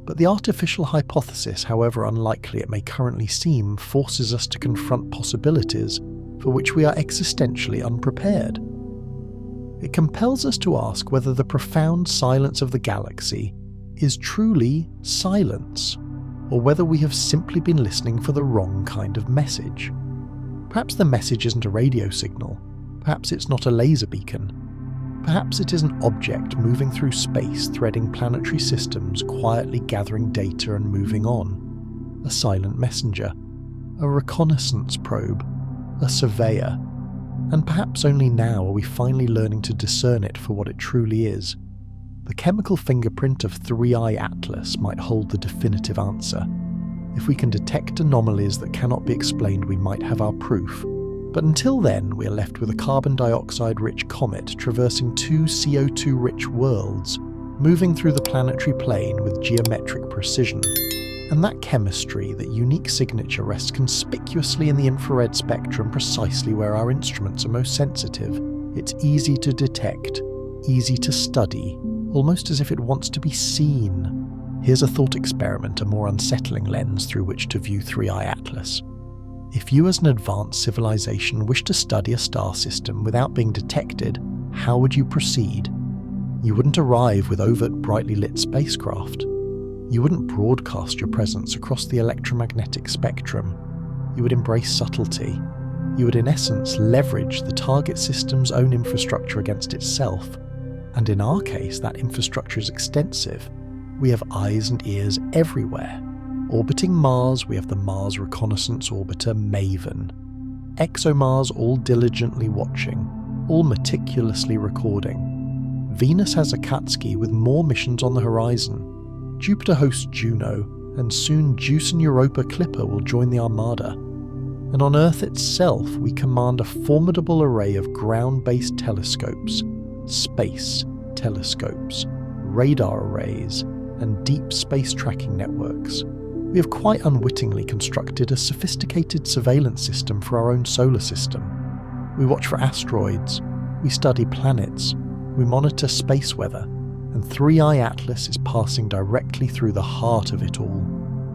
Speaker 1: But the artificial hypothesis, however unlikely it may currently seem, forces us to confront possibilities for which we are existentially unprepared. It compels us to ask whether the profound silence of the galaxy is truly silence, or whether we have simply been listening for the wrong kind of message. Perhaps the message isn't a radio signal. Perhaps it's not a laser beacon. Perhaps it is an object moving through space, threading planetary systems, quietly gathering data and moving on. A silent messenger. A reconnaissance probe. a surveyor, and perhaps only now are we finally learning to discern it for what it truly is. The chemical fingerprint of 3i Atlas might hold the definitive answer. If we can detect anomalies that cannot be explained, we might have our proof. But until then, we are left with a carbon dioxide-rich comet traversing two CO2-rich worlds, moving through the planetary plane with geometric precision. And that chemistry, that unique signature, rests conspicuously in the infrared spectrum, precisely where our instruments are most sensitive. It's easy to detect, easy to study, almost as if it wants to be seen. Here's a thought experiment, a more unsettling lens through which to view 3i Atlas. If you as an advanced civilization wish to study a star system without being detected, how would you proceed? You wouldn't arrive with overt brightly lit spacecraft. You wouldn't broadcast your presence across the electromagnetic spectrum. You would embrace subtlety. You would in essence leverage the target system's own infrastructure against itself. And in our case, that infrastructure is extensive. We have eyes and ears everywhere. Orbiting Mars, we have the Mars Reconnaissance Orbiter MAVEN. ExoMars all diligently watching, all meticulously recording. Venus has Akatsuki with more missions on the horizon. Jupiter hosts Juno, and soon Zeus and Europa Clipper will join the Armada. And on Earth itself, we command a formidable array of ground-based telescopes, space telescopes, radar arrays, and deep space tracking networks. We have quite unwittingly constructed a sophisticated surveillance system for our own solar system. We watch for asteroids, we study planets, we monitor space weather, and 3i Atlas is passing directly through the heart of it all.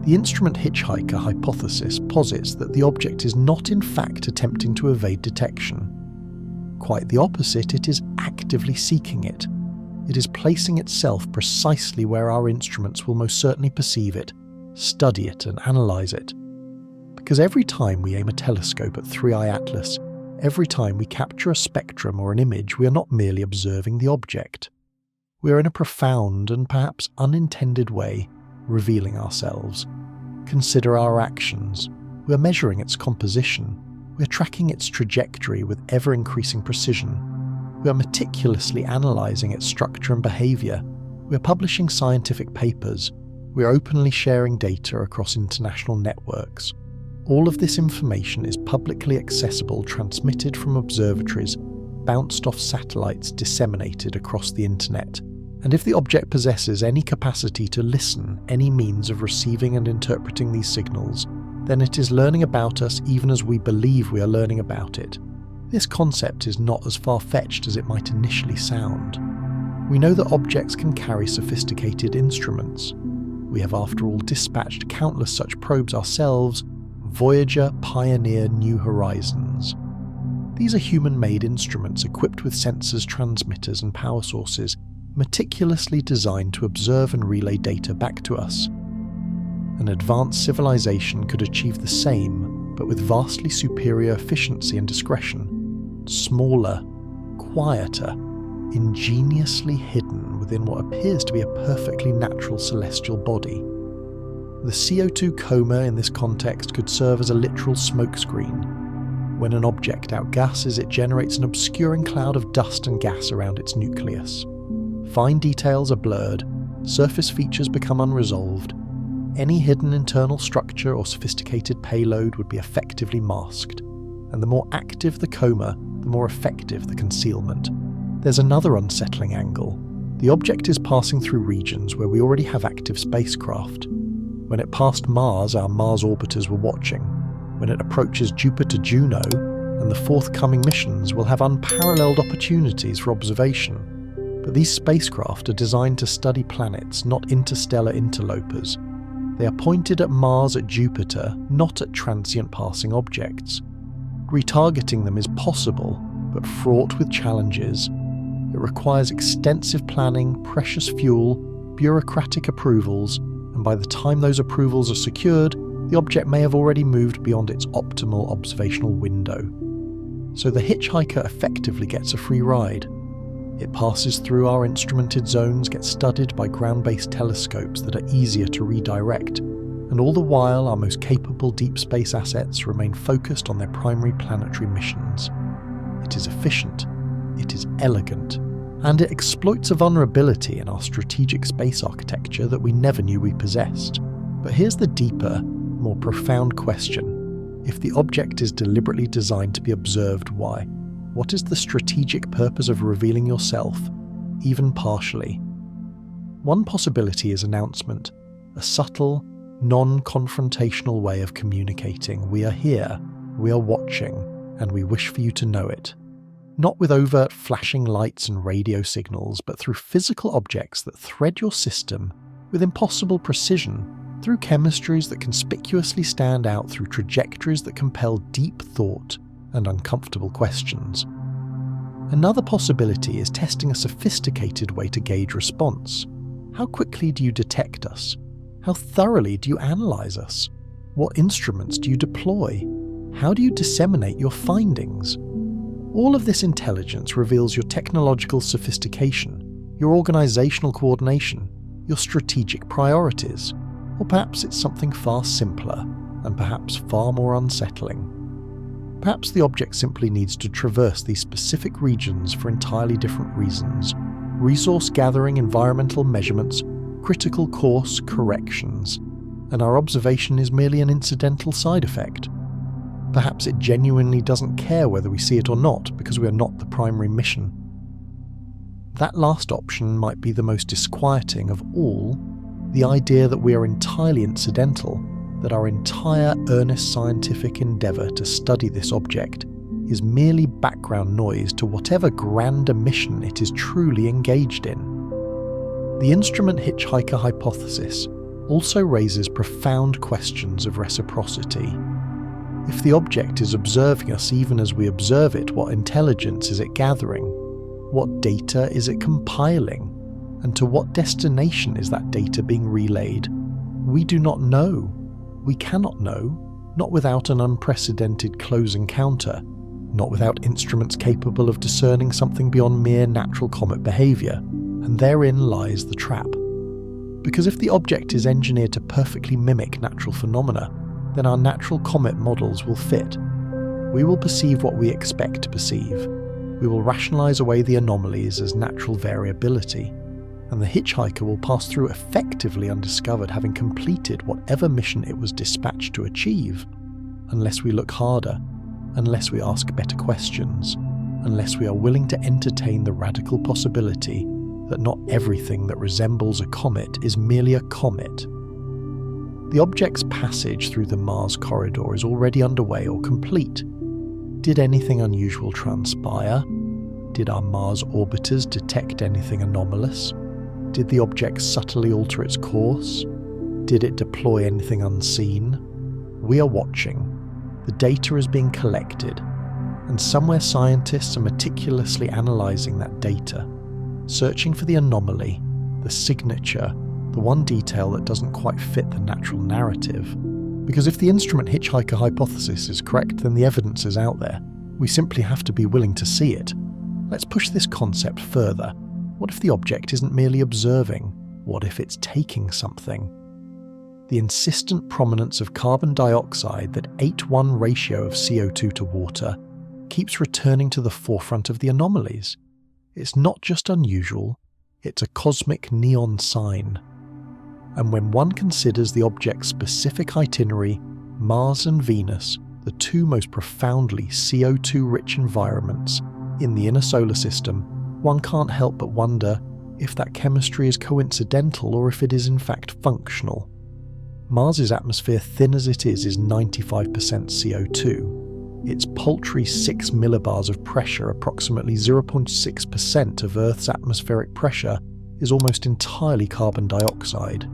Speaker 1: The instrument hitchhiker hypothesis posits that the object is not in fact attempting to evade detection. Quite the opposite, it is actively seeking it. It is placing itself precisely where our instruments will most certainly perceive it, study it and analyse it. Because every time we aim a telescope at 3i Atlas, every time we capture a spectrum or an image, we are not merely observing the object. We are in a profound and perhaps unintended way revealing ourselves. Consider our actions. We are measuring its composition. We are tracking its trajectory with ever-increasing precision. We are meticulously analysing its structure and behaviour. We are publishing scientific papers. We are openly sharing data across international networks. All of this information is publicly accessible, transmitted from observatories, bounced off satellites disseminated across the internet. And if the object possesses any capacity to listen, any means of receiving and interpreting these signals, then it is learning about us even as we believe we are learning about it. This concept is not as far-fetched as it might initially sound. We know that objects can carry sophisticated instruments. We have after all dispatched countless such probes ourselves. Voyager, Pioneer, New Horizons. These are human-made instruments equipped with sensors, transmitters and power sources, meticulously designed to observe and relay data back to us. An advanced civilization could achieve the same, but with vastly superior efficiency and discretion. Smaller, quieter, ingeniously hidden within what appears to be a perfectly natural celestial body. The CO2 coma in this context could serve as a literal smokescreen. When an object outgasses, it generates an obscuring cloud of dust and gas around its nucleus. Fine details are blurred, surface features become unresolved. Any hidden internal structure or sophisticated payload would be effectively masked. And the more active the coma, the more effective the concealment. There's another unsettling angle. The object is passing through regions where we already have active spacecraft. When it passed Mars, our Mars orbiters were watching. When it approaches Jupiter-Juno, and the forthcoming missions will have unparalleled opportunities for observation. But these spacecraft are designed to study planets, not interstellar interlopers. They are pointed at Mars, at Jupiter, not at transient passing objects. Retargeting them is possible, but fraught with challenges. It requires extensive planning, precious fuel, bureaucratic approvals, and by the time those approvals are secured, the object may have already moved beyond its optimal observational window. So the hitchhiker effectively gets a free ride. It passes through our instrumented zones, gets studied by ground-based telescopes that are easier to redirect, And all the while, our most capable deep space assets remain focused on their primary planetary missions. It is efficient, it is elegant, and it exploits a vulnerability in our strategic space architecture that we never knew we possessed. But here's the deeper, more profound question. If the object is deliberately designed to be observed, why? What is the strategic purpose of revealing yourself, even partially? One possibility is announcement, a subtle, non-confrontational way of communicating. We are here, we are watching, and we wish for you to know it. Not with overt flashing lights and radio signals, but through physical objects that thread your system with impossible precision, through chemistries that conspicuously stand out, through trajectories that compel deep thought and uncomfortable questions. Another possibility is testing a sophisticated way to gauge response. How quickly do you detect us? How thoroughly do you analyze us? What instruments do you deploy? How do you disseminate your findings? All of this intelligence reveals your technological sophistication, your organizational coordination, your strategic priorities. Or perhaps it's something far simpler, and perhaps far more unsettling. Perhaps the object simply needs to traverse these specific regions for entirely different reasons. Resource gathering, environmental measurements, critical course corrections, and our observation is merely an incidental side effect. Perhaps it genuinely doesn't care whether we see it or not, because we are not the primary mission. That last option might be the most disquieting of all, the idea that we are entirely incidental, that our entire earnest scientific endeavour to study this object is merely background noise to whatever grander mission it is truly engaged in. The instrument hitchhiker hypothesis also raises profound questions of reciprocity. If the object is observing us even as we observe it, what intelligence is it gathering? What data is it compiling? And to what destination is that data being relayed? We do not know. We cannot know, not without an unprecedented close encounter, not without instruments capable of discerning something beyond mere natural comet behaviour, and therein lies the trap. Because if the object is engineered to perfectly mimic natural phenomena, then our natural comet models will fit. We will perceive what we expect to perceive. We will rationalise away the anomalies as natural variability, and the hitchhiker will pass through effectively undiscovered, having completed whatever mission it was dispatched to achieve, unless we look harder, unless we ask better questions, unless we are willing to entertain the radical possibility that not everything that resembles a comet is merely a comet. The object's passage through the Mars corridor is already underway or complete. Did anything unusual transpire? Did our Mars orbiters detect anything anomalous? Did the object subtly alter its course? Did it deploy anything unseen? We are watching. The data is being collected, and somewhere scientists are meticulously analysing that data, searching for the anomaly, the signature, the one detail that doesn't quite fit the natural narrative. Because if the instrument hitchhiker hypothesis is correct, then the evidence is out there. We simply have to be willing to see it. Let's push this concept further. What if the object isn't merely observing? What if it's taking something? The insistent prominence of carbon dioxide, that 8:1 ratio of CO2 to water, keeps returning to the forefront of the anomalies. It's not just unusual, it's a cosmic neon sign. And when one considers the object's specific itinerary, Mars and Venus, the two most profoundly CO2-rich environments in the inner solar system, one can't help but wonder if that chemistry is coincidental or if it is in fact functional. Mars's atmosphere, thin as it is 95% CO2. Its paltry 6 millibars of pressure, approximately 0.6% of Earth's atmospheric pressure, is almost entirely carbon dioxide.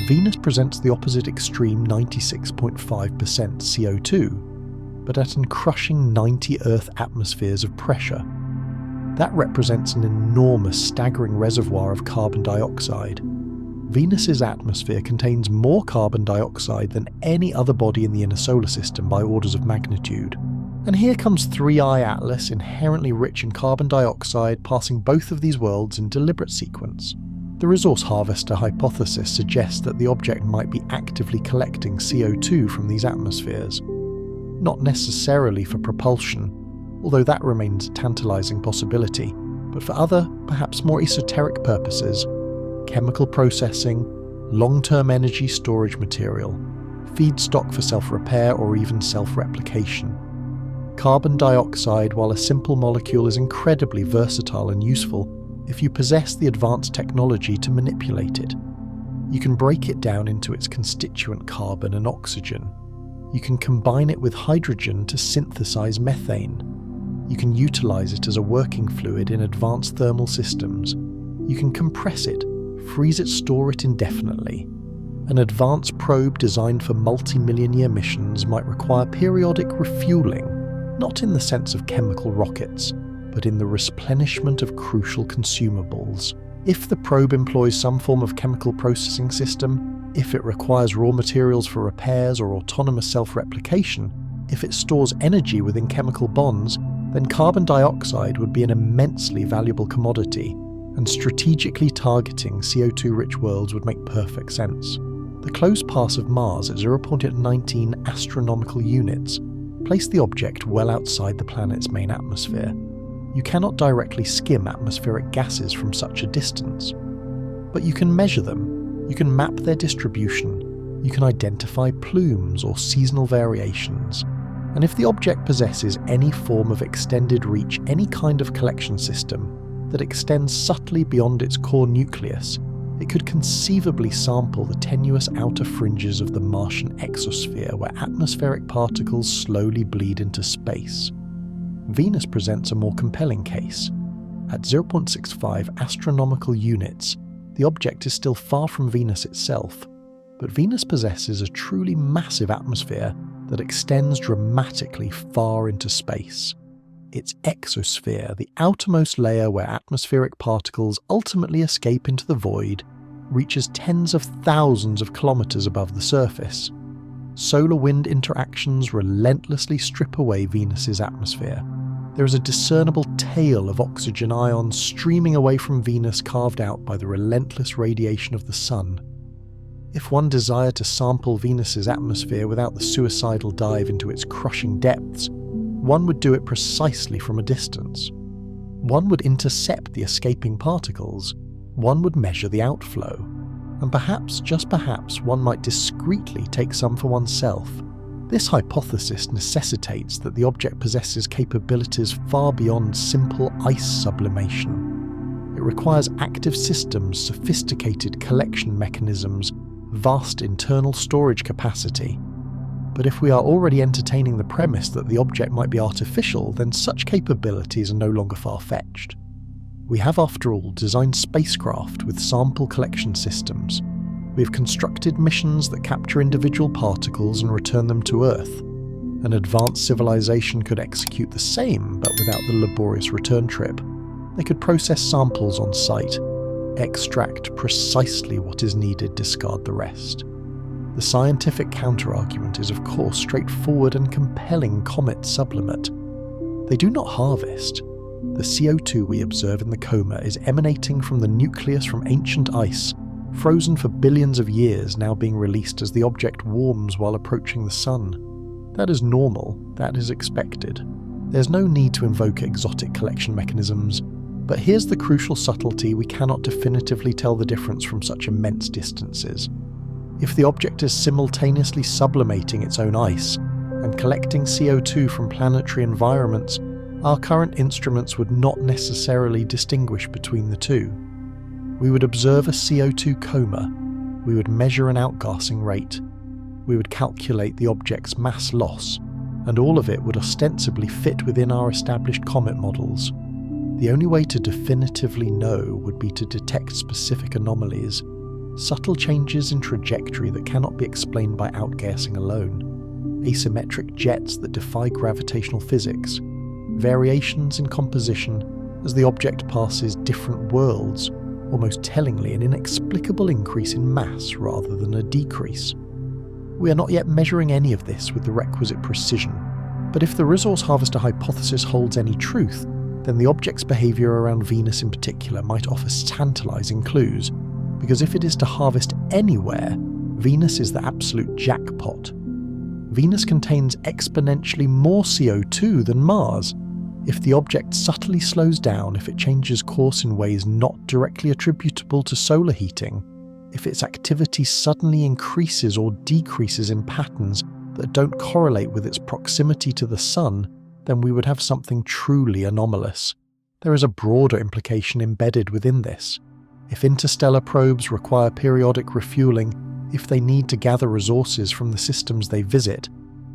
Speaker 1: Venus presents the opposite extreme, 96.5% CO2, but at a crushing 90 Earth atmospheres of pressure. That represents an enormous, staggering reservoir of carbon dioxide. Venus's atmosphere contains more carbon dioxide than any other body in the inner solar system by orders of magnitude. And here comes 3I Atlas, inherently rich in carbon dioxide, passing both of these worlds in deliberate sequence. The resource harvester hypothesis suggests that the object might be actively collecting CO2 from these atmospheres. Not necessarily for propulsion, although that remains a tantalizing possibility, but for other, perhaps more esoteric purposes: chemical processing, long-term energy storage material, feedstock for self-repair or even self-replication. Carbon dioxide, while a simple molecule, is incredibly versatile and useful if you possess the advanced technology to manipulate it. You can break it down into its constituent carbon and oxygen. You can combine it with hydrogen to synthesize methane. You can utilize it as a working fluid in advanced thermal systems. You can compress it, freeze it, store it indefinitely. An advanced probe designed for multi-million-year missions might require periodic refueling, not in the sense of chemical rockets, but in the replenishment of crucial consumables. If the probe employs some form of chemical processing system, if it requires raw materials for repairs or autonomous self-replication, if it stores energy within chemical bonds, then carbon dioxide would be an immensely valuable commodity, and strategically targeting CO2-rich worlds would make perfect sense. The close pass of Mars at 0.19 astronomical units placed the object well outside the planet's main atmosphere. You cannot directly skim atmospheric gases from such a distance. But you can measure them, you can map their distribution, you can identify plumes or seasonal variations, and if the object possesses any form of extended reach, any kind of collection system that extends subtly beyond its core nucleus, it could conceivably sample the tenuous outer fringes of the Martian exosphere where atmospheric particles slowly bleed into space. Venus presents a more compelling case. At 0.65 astronomical units, the object is still far from Venus itself, but Venus possesses a truly massive atmosphere that extends dramatically far into space. Its exosphere, the outermost layer where atmospheric particles ultimately escape into the void, reaches tens of thousands of kilometers above the surface. Solar-wind interactions relentlessly strip away Venus's atmosphere. There is a discernible tail of oxygen ions streaming away from Venus, carved out by the relentless radiation of the Sun. If one desired to sample Venus's atmosphere without the suicidal dive into its crushing depths, one would do it precisely from a distance. One would intercept the escaping particles, one would measure the outflow, and perhaps, just perhaps, one might discreetly take some for oneself. This hypothesis necessitates that the object possesses capabilities far beyond simple ice sublimation. It requires active systems, sophisticated collection mechanisms, vast internal storage capacity. But if we are already entertaining the premise that the object might be artificial, then such capabilities are no longer far-fetched. We have, after all, designed spacecraft with sample collection systems. We have constructed missions that capture individual particles and return them to Earth. An advanced civilization could execute the same, but without the laborious return trip. They could process samples on site, extract precisely what is needed, discard the rest. The scientific counterargument is, of course, straightforward and compelling: comet sublimate. They do not harvest. The CO2 we observe in the coma is emanating from the nucleus from ancient ice, frozen for billions of years, now being released as the object warms while approaching the Sun. That is normal, that is expected. There's no need to invoke exotic collection mechanisms, but here's the crucial subtlety: we cannot definitively tell the difference from such immense distances. If the object is simultaneously sublimating its own ice and collecting CO2 from planetary environments, our current instruments would not necessarily distinguish between the two. We would observe a CO2 coma, we would measure an outgassing rate, we would calculate the object's mass loss, and all of it would ostensibly fit within our established comet models. The only way to definitively know would be to detect specific anomalies, subtle changes in trajectory that cannot be explained by outgassing alone, asymmetric jets that defy gravitational physics, variations in composition as the object passes different worlds, or most tellingly an inexplicable increase in mass rather than a decrease. We are not yet measuring any of this with the requisite precision, but if the resource harvester hypothesis holds any truth, then the object's behaviour around Venus in particular might offer tantalising clues, because if it is to harvest anywhere, Venus is the absolute jackpot. Venus contains exponentially more CO2 than Mars. If the object subtly slows down, if it changes course in ways not directly attributable to solar heating, if its activity suddenly increases or decreases in patterns that don't correlate with its proximity to the Sun, then we would have something truly anomalous. There is a broader implication embedded within this. If interstellar probes require periodic refueling, if they need to gather resources from the systems they visit,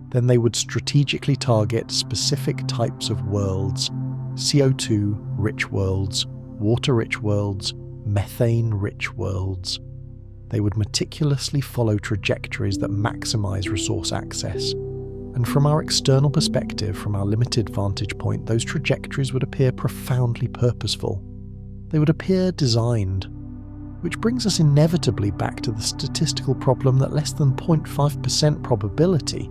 Speaker 1: then they would strategically target specific types of worlds: CO2-rich worlds, water-rich worlds, methane-rich worlds. They would meticulously follow trajectories that maximize resource access. And from our external perspective, from our limited vantage point, those trajectories would appear profoundly purposeful. They would appear designed. Which brings us inevitably back to the statistical problem that less than 0.5% probability.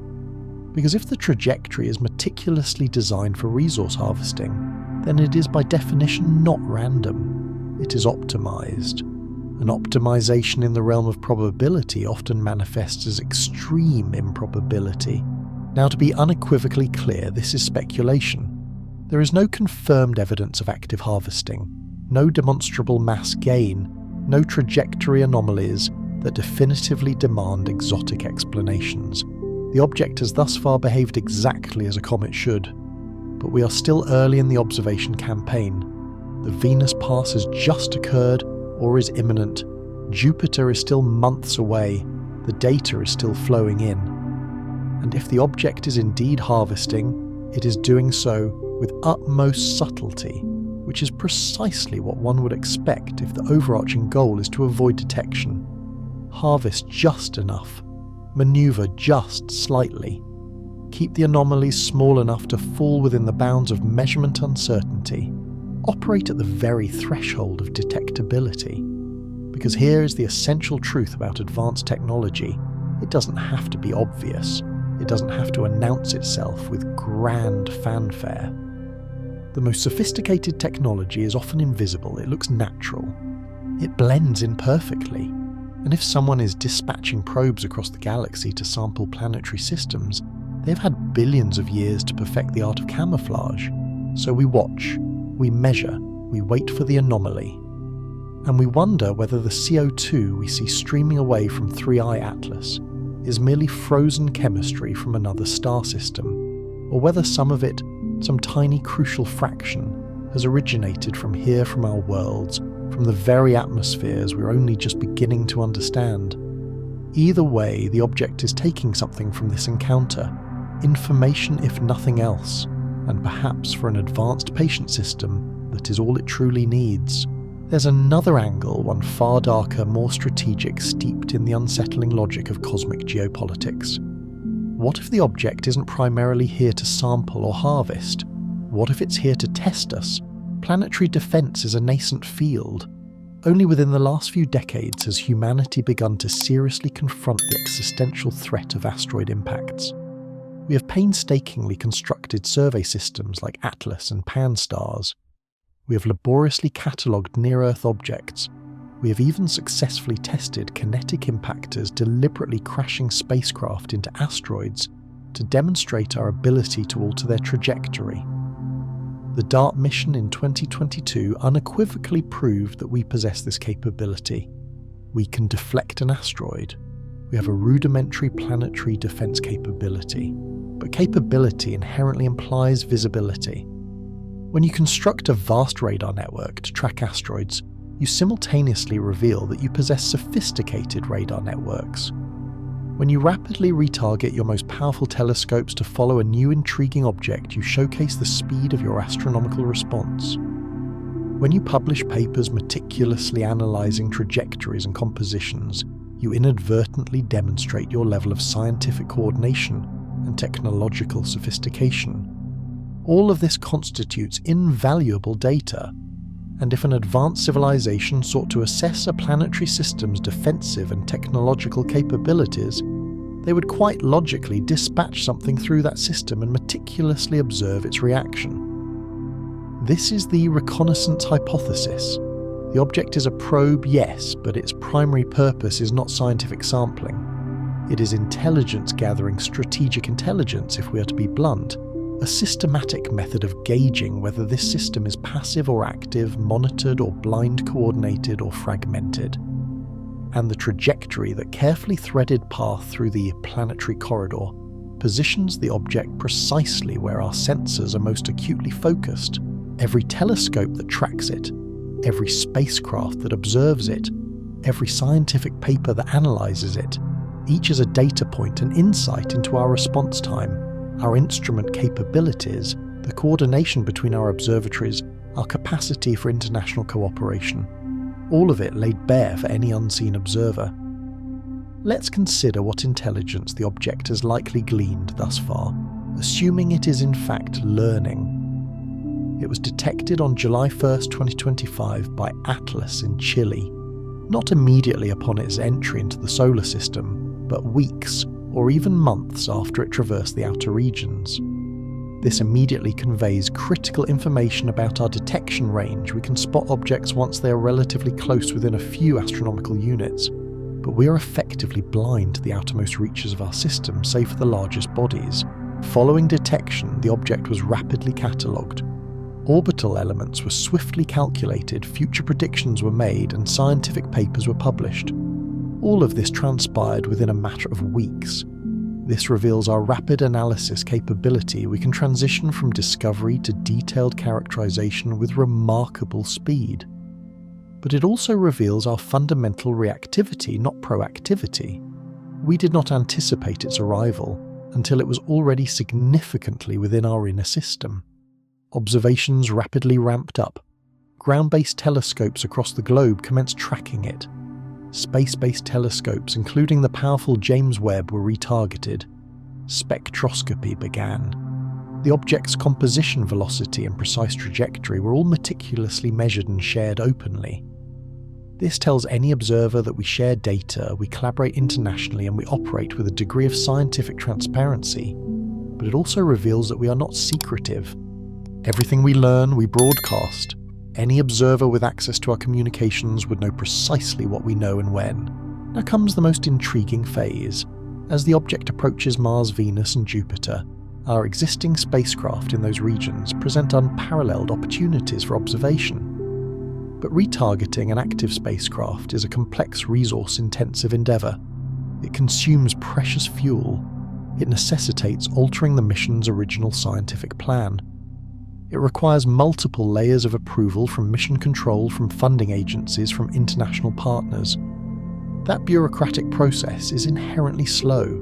Speaker 1: Because if the trajectory is meticulously designed for resource harvesting, then it is by definition not random. It is optimized. An optimization in the realm of probability often manifests as extreme improbability. Now, to be unequivocally clear, this is speculation. There is no confirmed evidence of active harvesting, no demonstrable mass gain, no trajectory anomalies that definitively demand exotic explanations. The object has thus far behaved exactly as a comet should, but we are still early in the observation campaign. The Venus pass has just occurred or is imminent. Jupiter is still months away. The data is still flowing in. And if the object is indeed harvesting, it is doing so with utmost subtlety, which is precisely what one would expect if the overarching goal is to avoid detection. Harvest just enough, maneuver just slightly, keep the anomalies small enough to fall within the bounds of measurement uncertainty, operate at the very threshold of detectability. Because here is the essential truth about advanced technology: it doesn't have to be obvious. It doesn't have to announce itself with grand fanfare. The most sophisticated technology is often invisible. It looks natural. It blends in perfectly. And if someone is dispatching probes across the galaxy to sample planetary systems, they've had billions of years to perfect the art of camouflage. So we watch, we measure, we wait for the anomaly. And we wonder whether the CO2 we see streaming away from 3I Atlas is merely frozen chemistry from another star system, or whether some of it, some tiny crucial fraction, has originated from here, from our worlds, from the very atmospheres we're only just beginning to understand. Either way, the object is taking something from this encounter, information if nothing else, and perhaps for an advanced patient system, that is all it truly needs. There's another angle, one far darker, more strategic, steeped in the unsettling logic of cosmic geopolitics. What if the object isn't primarily here to sample or harvest? What if it's here to test us? Planetary defense is a nascent field. Only within the last few decades has humanity begun to seriously confront the existential threat of asteroid impacts. We have painstakingly constructed survey systems like Atlas and Pan-STARRS. We have laboriously catalogued near-Earth objects. We have even successfully tested kinetic impactors deliberately crashing spacecraft into asteroids to demonstrate our ability to alter their trajectory. The DART mission in 2022 unequivocally proved that we possess this capability. We can deflect an asteroid. We have a rudimentary planetary defense capability. But capability inherently implies visibility. When you construct a vast radar network to track asteroids, you simultaneously reveal that you possess sophisticated radar networks. When you rapidly retarget your most powerful telescopes to follow a new intriguing object, you showcase the speed of your astronomical response. When you publish papers meticulously analysing trajectories and compositions, you inadvertently demonstrate your level of scientific coordination and technological sophistication. All of this constitutes invaluable data, and if an advanced civilization sought to assess a planetary system's defensive and technological capabilities, they would quite logically dispatch something through that system and meticulously observe its reaction. This is the reconnaissance hypothesis. The object is a probe, yes, but its primary purpose is not scientific sampling. It is intelligence gathering, strategic intelligence, if we are to be blunt, a systematic method of gauging whether this system is passive or active, monitored or blind coordinated or fragmented. And the trajectory, that carefully threaded path through the planetary corridor, positions the object precisely where our sensors are most acutely focused. Every telescope that tracks it, every spacecraft that observes it, every scientific paper that analyses it, each is a data point, an insight into our response time, our instrument capabilities, the coordination between our observatories, our capacity for international cooperation. All of it laid bare for any unseen observer. Let's consider what intelligence the object has likely gleaned thus far, assuming it is in fact learning. It was detected on July 1st, 2025 by Atlas in Chile, not immediately upon its entry into the solar system, but weeks or even months after it traversed the outer regions. This immediately conveys critical information about our detection range. We can spot objects once they are relatively close within a few astronomical units, but we are effectively blind to the outermost reaches of our system, save for the largest bodies. Following detection, the object was rapidly catalogued. Orbital elements were swiftly calculated, future predictions were made, and scientific papers were published. All of this transpired within a matter of weeks. This reveals our rapid analysis capability. We can transition from discovery to detailed characterization with remarkable speed. But it also reveals our fundamental reactivity, not proactivity. We did not anticipate its arrival until it was already significantly within our inner system. Observations rapidly ramped up. Ground-based telescopes across the globe commenced tracking it. Space-based telescopes, including the powerful James Webb, were retargeted. Spectroscopy began. The object's composition velocity and precise trajectory were all meticulously measured and shared openly. This tells any observer that we share data, we collaborate internationally, and we operate with a degree of scientific transparency. But it also reveals that we are not secretive. Everything we learn, we broadcast. Any observer with access to our communications would know precisely what we know and when. Now comes the most intriguing phase. As the object approaches Mars, Venus, and Jupiter, our existing spacecraft in those regions present unparalleled opportunities for observation. But retargeting an active spacecraft is a complex, resource-intensive endeavour. It consumes precious fuel. It necessitates altering the mission's original scientific plan. It requires multiple layers of approval from mission control, from funding agencies, from international partners. That bureaucratic process is inherently slow.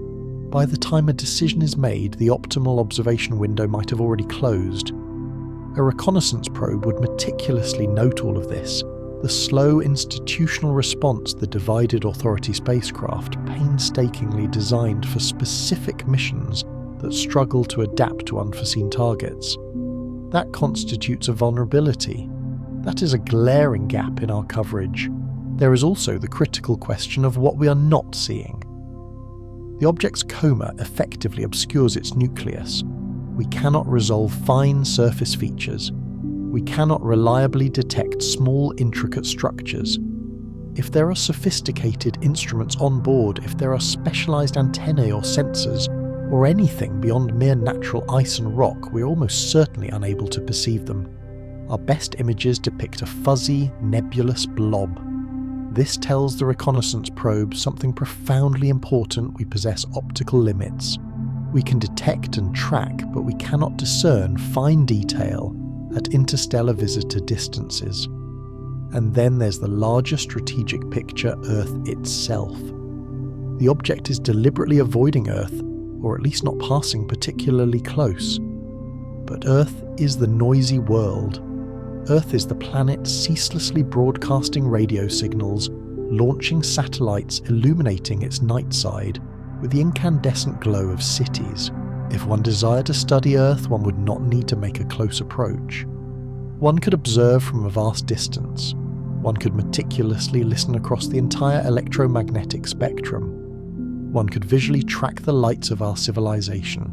Speaker 1: By the time a decision is made, the optimal observation window might have already closed. A reconnaissance probe would meticulously note all of this, the slow institutional response the divided authority spacecraft, painstakingly designed for specific missions that struggle to adapt to unforeseen targets. That constitutes a vulnerability. That is a glaring gap in our coverage. There is also the critical question of what we are not seeing. The object's coma effectively obscures its nucleus. We cannot resolve fine surface features. We cannot reliably detect small, intricate structures. If there are sophisticated instruments on board, if there are specialized antennae or sensors, or anything beyond mere natural ice and rock, we're almost certainly unable to perceive them. Our best images depict a fuzzy, nebulous blob. This tells the reconnaissance probe something profoundly important: we possess optical limits. We can detect and track, but we cannot discern fine detail at interstellar visitor distances. And then there's the larger strategic picture, Earth itself. The object is deliberately avoiding Earth, or at least not passing particularly close. But Earth is the noisy world. Earth is the planet ceaselessly broadcasting radio signals, launching satellites illuminating its night side with the incandescent glow of cities. If one desired to study Earth, one would not need to make a close approach. One could observe from a vast distance. One could meticulously listen across the entire electromagnetic spectrum. One could visually track the lights of our civilization.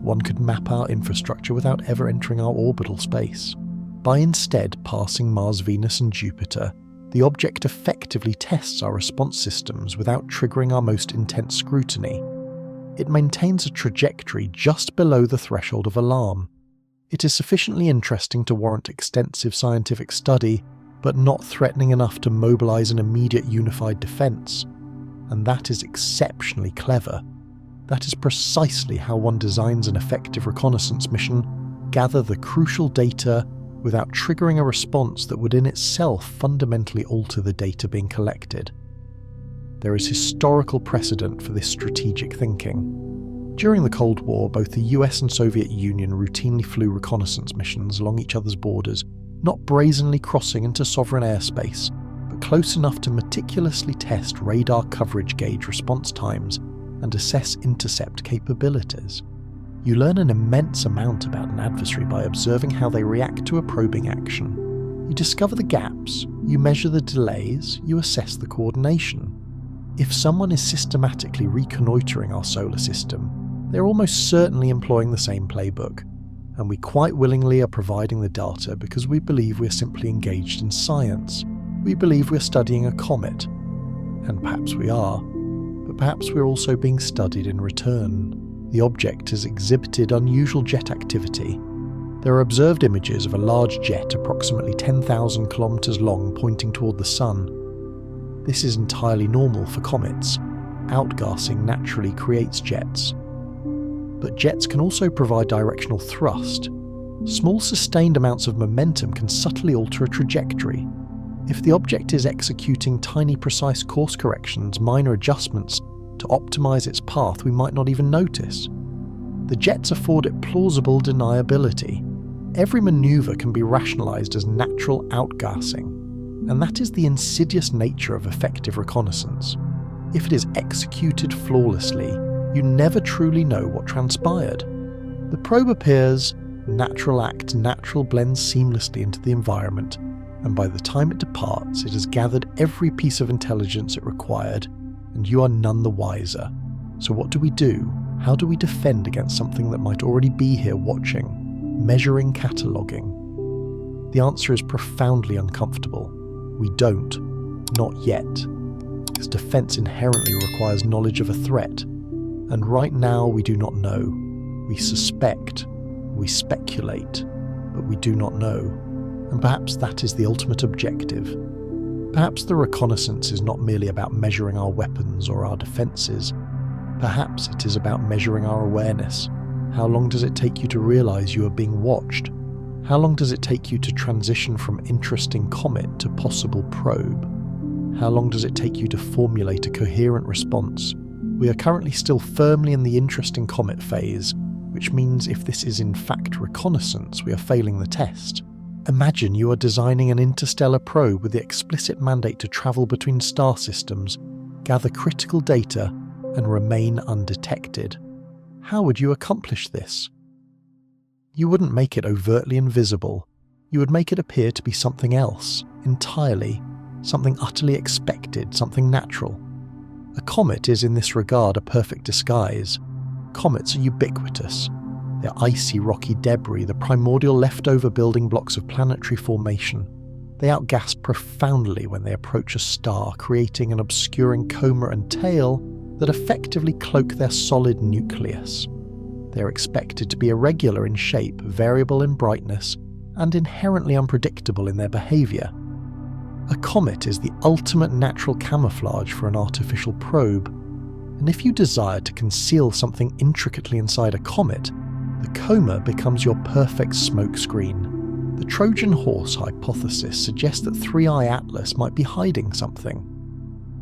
Speaker 1: One could map our infrastructure without ever entering our orbital space. By instead passing Mars, Venus, and Jupiter, the object effectively tests our response systems without triggering our most intense scrutiny. It maintains a trajectory just below the threshold of alarm. It is sufficiently interesting to warrant extensive scientific study, but not threatening enough to mobilize an immediate unified defense. And that is exceptionally clever. That is precisely how one designs an effective reconnaissance mission: gather the crucial data without triggering a response that would in itself fundamentally alter the data being collected. There is historical precedent for this strategic thinking. During the Cold War, both the US and Soviet Union routinely flew reconnaissance missions along each other's borders, not brazenly crossing into sovereign airspace, but close enough to meticulously test radar coverage gauge response times and assess intercept capabilities. You learn an immense amount about an adversary by observing how they react to a probing action. You discover the gaps, you measure the delays, you assess the coordination. If someone is systematically reconnoitering our solar system, they're almost certainly employing the same playbook, and we quite willingly are providing the data because we believe we're simply engaged in science. We believe we're studying a comet, and perhaps we are, but perhaps we're also being studied in return. The object has exhibited unusual jet activity. There are observed images of a large jet approximately 10,000 kilometers long pointing toward the sun. This is entirely normal for comets. Outgassing naturally creates jets. But jets can also provide directional thrust. Small sustained amounts of momentum can subtly alter a trajectory. If the object is executing tiny precise course corrections, minor adjustments, to optimize its path, we might not even notice. The jets afford it plausible deniability. Every maneuver can be rationalized as natural outgassing, and that is the insidious nature of effective reconnaissance. If it is executed flawlessly, you never truly know what transpired. The probe appears, natural act, natural blends seamlessly into the environment, and by the time it departs, it has gathered every piece of intelligence it required, and you are none the wiser. So what do? How do we defend against something that might already be here watching, measuring, cataloguing? The answer is profoundly uncomfortable. We don't. Not yet. Because defense inherently requires knowledge of a threat. And right now we do not know. We suspect. We speculate. But we do not know. And perhaps that is the ultimate objective. Perhaps the reconnaissance is not merely about measuring our weapons or our defences. Perhaps it is about measuring our awareness. How long does it take you to realise you are being watched? How long does it take you to transition from interesting comet to possible probe? How long does it take you to formulate a coherent response? We are currently still firmly in the interesting comet phase, which means if this is in fact reconnaissance, we are failing the test. Imagine you are designing an interstellar probe with the explicit mandate to travel between star systems, gather critical data, and remain undetected. How would you accomplish this? You wouldn't make it overtly invisible. You would make it appear to be something else, entirely, something utterly expected, something natural. A comet is in this regard a perfect disguise. Comets are ubiquitous. They're icy, rocky debris, the primordial leftover building blocks of planetary formation. They outgas profoundly when they approach a star, creating an obscuring coma and tail that effectively cloak their solid nucleus. They're expected to be irregular in shape, variable in brightness, and inherently unpredictable in their behaviour. A comet is the ultimate natural camouflage for an artificial probe, and if you desire to conceal something intricately inside a comet, the coma becomes your perfect smokescreen. The Trojan horse hypothesis suggests that 3i Atlas might be hiding something.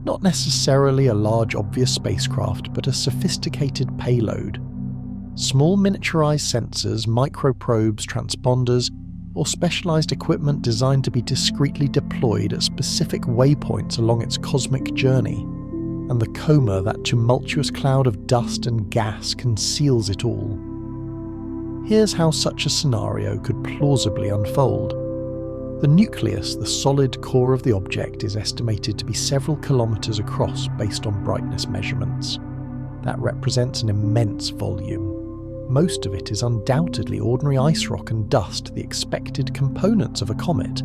Speaker 1: Not necessarily a large obvious spacecraft, but a sophisticated payload. Small miniaturized sensors, microprobes, transponders, or specialized equipment designed to be discreetly deployed at specific waypoints along its cosmic journey. And the coma, that tumultuous cloud of dust and gas, conceals it all. Here's how such a scenario could plausibly unfold. The nucleus, the solid core of the object, is estimated to be several kilometers across based on brightness measurements. That represents an immense volume. Most of it is undoubtedly ordinary ice rock and dust, the expected components of a comet.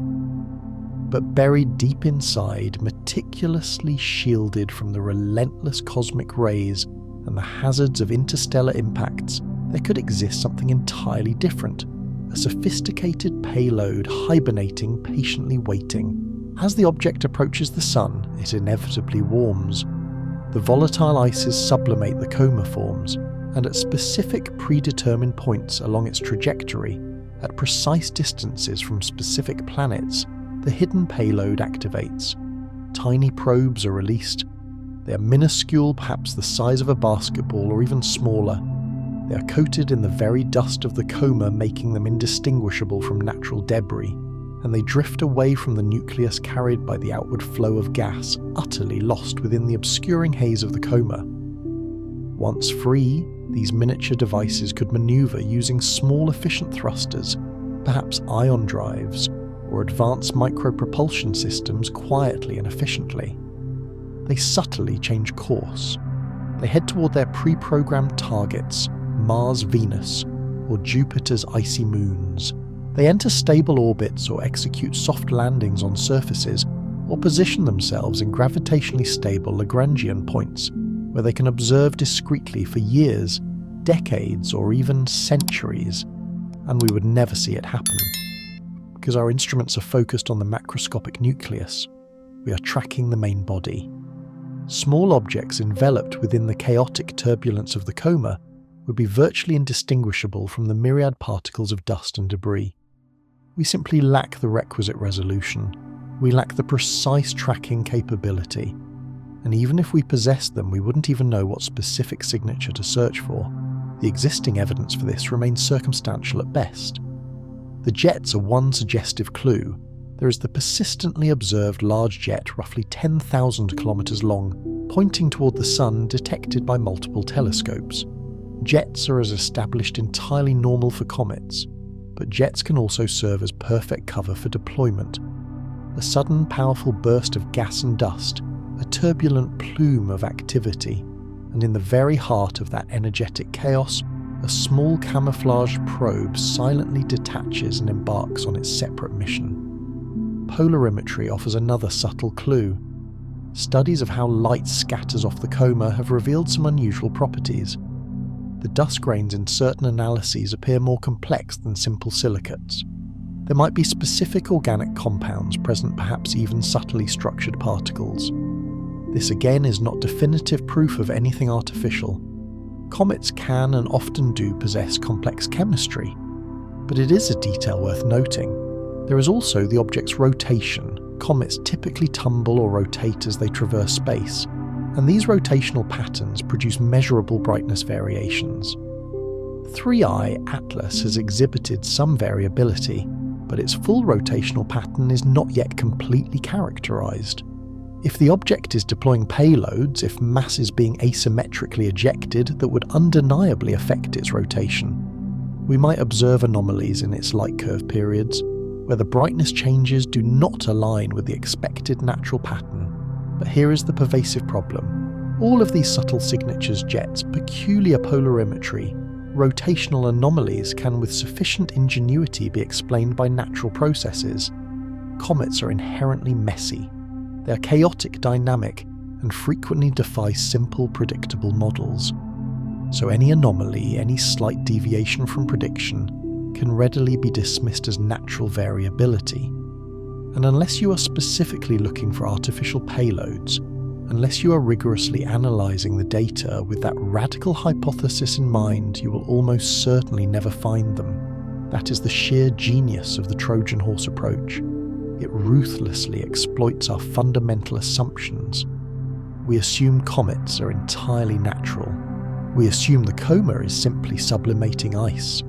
Speaker 1: but buried deep inside, meticulously shielded from the relentless cosmic rays and the hazards of interstellar impacts, there could exist something entirely different, a sophisticated payload hibernating, patiently waiting. As the object approaches the sun, it inevitably warms. The volatile ices sublimate the coma forms, and at specific predetermined points along its trajectory, at precise distances from specific planets, the hidden payload activates. Tiny probes are released. They are minuscule, perhaps the size of a basketball or even smaller. They are coated in the very dust of the coma, making them indistinguishable from natural debris, and they drift away from the nucleus carried by the outward flow of gas, utterly lost within the obscuring haze of the coma. Once free, these miniature devices could maneuver using small efficient thrusters, perhaps ion drives, or advanced micropropulsion systems quietly and efficiently. They subtly change course. They head toward their pre-programmed targets, Mars, Venus, or Jupiter's icy moons. They enter stable orbits or execute soft landings on surfaces, or position themselves in gravitationally stable Lagrangian points, where they can observe discreetly for years, decades, or even centuries, and we would never see it happen. Because our instruments are focused on the macroscopic nucleus, we are tracking the main body. Small objects enveloped within the chaotic turbulence of the coma would be virtually indistinguishable from the myriad particles of dust and debris. We simply lack the requisite resolution. We lack the precise tracking capability. And even if we possessed them, we wouldn't even know what specific signature to search for. The existing evidence for this remains circumstantial at best. The jets are one suggestive clue. There is the persistently observed large jet, roughly 10,000 kilometers long, pointing toward the sun, detected by multiple telescopes. Jets are as established entirely normal for comets, but jets can also serve as perfect cover for deployment. A sudden, powerful burst of gas and dust, a turbulent plume of activity, and in the very heart of that energetic chaos, a small camouflaged probe silently detaches and embarks on its separate mission. Polarimetry offers another subtle clue. Studies of how light scatters off the coma have revealed some unusual properties. The dust grains in certain analyses appear more complex than simple silicates. There might be specific organic compounds present, perhaps even subtly structured particles. This again is not definitive proof of anything artificial. Comets can and often do possess complex chemistry, but it is a detail worth noting. There is also the object's rotation. Comets typically tumble or rotate as they traverse space, and these rotational patterns produce measurable brightness variations. 3i Atlas has exhibited some variability, but its full rotational pattern is not yet completely characterized. If the object is deploying payloads, if mass is being asymmetrically ejected that would undeniably affect its rotation, we might observe anomalies in its light curve periods, where the brightness changes do not align with the expected natural pattern. But here is the pervasive problem. All of these subtle signatures, jets, peculiar polarimetry, rotational anomalies can with sufficient ingenuity be explained by natural processes. Comets are inherently messy. They are chaotic, dynamic, and frequently defy simple, predictable models. So any anomaly, any slight deviation from prediction, can readily be dismissed as natural variability. And unless you are specifically looking for artificial payloads, unless you are rigorously analysing the data with that radical hypothesis in mind, you will almost certainly never find them. That is the sheer genius of the Trojan horse approach. It ruthlessly exploits our fundamental assumptions. We assume comets are entirely natural. We assume the coma is simply sublimating ice.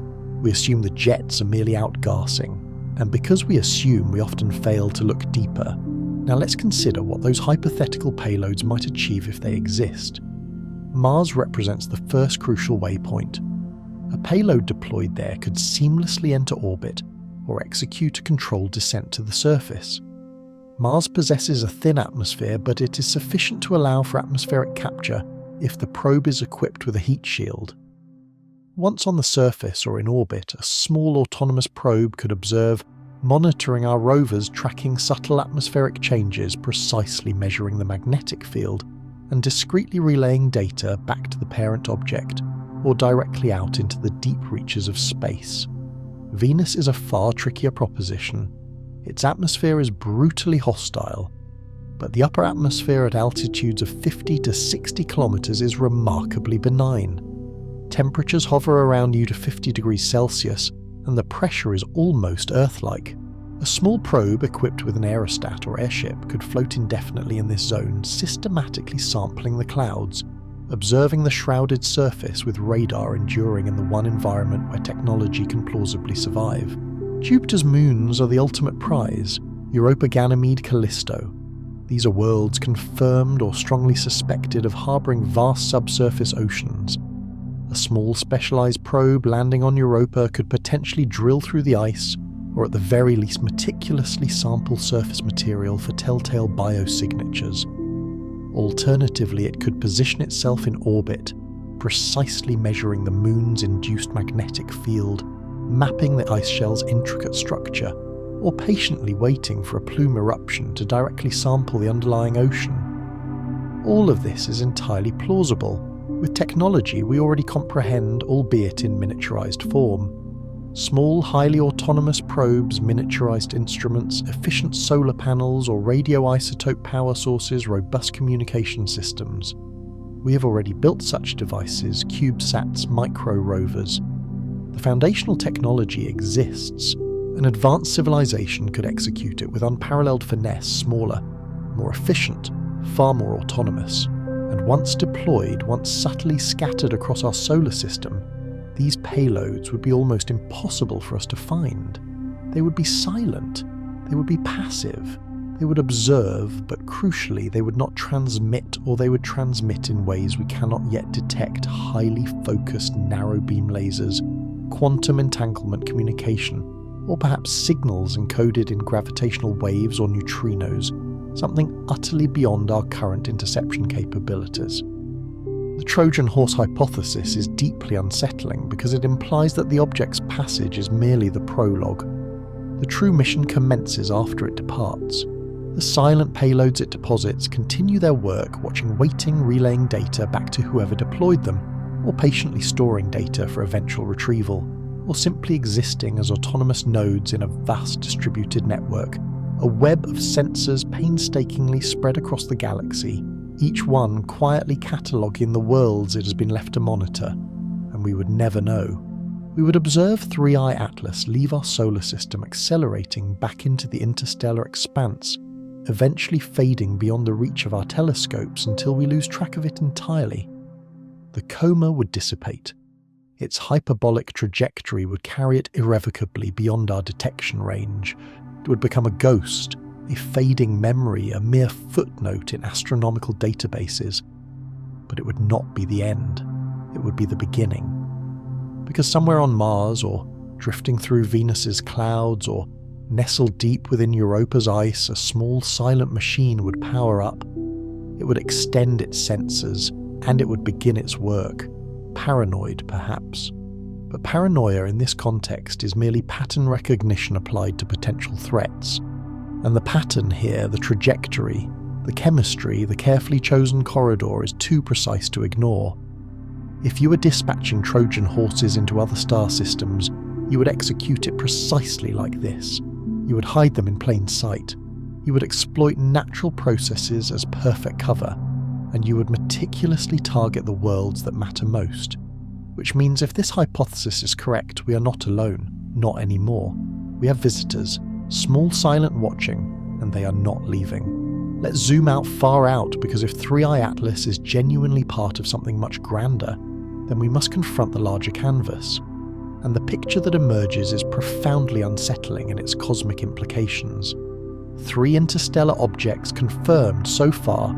Speaker 1: We assume the jets are merely outgassing. And because we assume, we often fail to look deeper. Now let's consider what those hypothetical payloads might achieve if they exist. Mars represents the first crucial waypoint. A payload deployed there could seamlessly enter orbit or execute a controlled descent to the surface. Mars possesses a thin atmosphere, but it is sufficient to allow for atmospheric capture if the probe is equipped with a heat shield. Once on the surface or in orbit, a small autonomous probe could observe, monitoring our rovers, tracking subtle atmospheric changes, precisely measuring the magnetic field, and discreetly relaying data back to the parent object or directly out into the deep reaches of space. Venus is a far trickier proposition. Its atmosphere is brutally hostile, but the upper atmosphere at altitudes of 50 to 60 kilometers is remarkably benign. Temperatures hover around you to 50 degrees Celsius, and the pressure is almost Earth-like. A small probe equipped with an aerostat or airship could float indefinitely in this zone, systematically sampling the clouds, observing the shrouded surface with radar enduring in the one environment where technology can plausibly survive. Jupiter's moons are the ultimate prize: Europa, Ganymede, Callisto. These are worlds confirmed or strongly suspected of harbouring vast subsurface oceans. A small specialised probe landing on Europa could potentially drill through the ice, or at the very least meticulously sample surface material for telltale biosignatures. Alternatively, it could position itself in orbit, precisely measuring the moon's induced magnetic field, mapping the ice shell's intricate structure, or patiently waiting for a plume eruption to directly sample the underlying ocean. All of this is entirely plausible. With technology we already comprehend, albeit in miniaturized form. Small, highly autonomous probes, miniaturized instruments, efficient solar panels or radioisotope power sources, robust communication systems. We have already built such devices, CubeSats, micro-rovers. The foundational technology exists. An advanced civilization could execute it with unparalleled finesse, smaller, more efficient, far more autonomous. And once deployed, once subtly scattered across our solar system, these payloads would be almost impossible for us to find. They would be silent, they would be passive, they would observe, but crucially they would not transmit, or they would transmit in ways we cannot yet detect: highly focused narrow beam lasers, quantum entanglement communication, or perhaps signals encoded in gravitational waves or neutrinos, something utterly beyond our current interception capabilities. The Trojan horse hypothesis is deeply unsettling because it implies that the object's passage is merely the prologue. The true mission commences after it departs. The silent payloads it deposits continue their work, waiting, relaying data back to whoever deployed them, or patiently storing data for eventual retrieval, or simply existing as autonomous nodes in a vast distributed network, a web of sensors painstakingly spread across the galaxy, each one quietly cataloguing the worlds it has been left to monitor, and we would never know. We would observe 3i Atlas leave our solar system, accelerating back into the interstellar expanse, eventually fading beyond the reach of our telescopes until we lose track of it entirely. The coma would dissipate. Its hyperbolic trajectory would carry it irrevocably beyond our detection range. It would become a ghost, a fading memory, a mere footnote in astronomical databases. But it would not be the end. It would be the beginning. Because somewhere on Mars, or drifting through Venus's clouds, or nestled deep within Europa's ice, a small silent machine would power up. It would extend its sensors, and it would begin its work. Paranoid, perhaps. But paranoia in this context is merely pattern recognition applied to potential threats. And the pattern here, the trajectory, the chemistry, the carefully chosen corridor is too precise to ignore. If you were dispatching Trojan horses into other star systems, you would execute it precisely like this. You would hide them in plain sight. You would exploit natural processes as perfect cover, and you would meticulously target the worlds that matter most. Which means if this hypothesis is correct, we are not alone, not anymore. We have visitors, small silent watching, and they are not leaving. Let's zoom out far out, because if 3i Atlas is genuinely part of something much grander, then we must confront the larger canvas. And the picture that emerges is profoundly unsettling in its cosmic implications. 3 interstellar objects confirmed so far: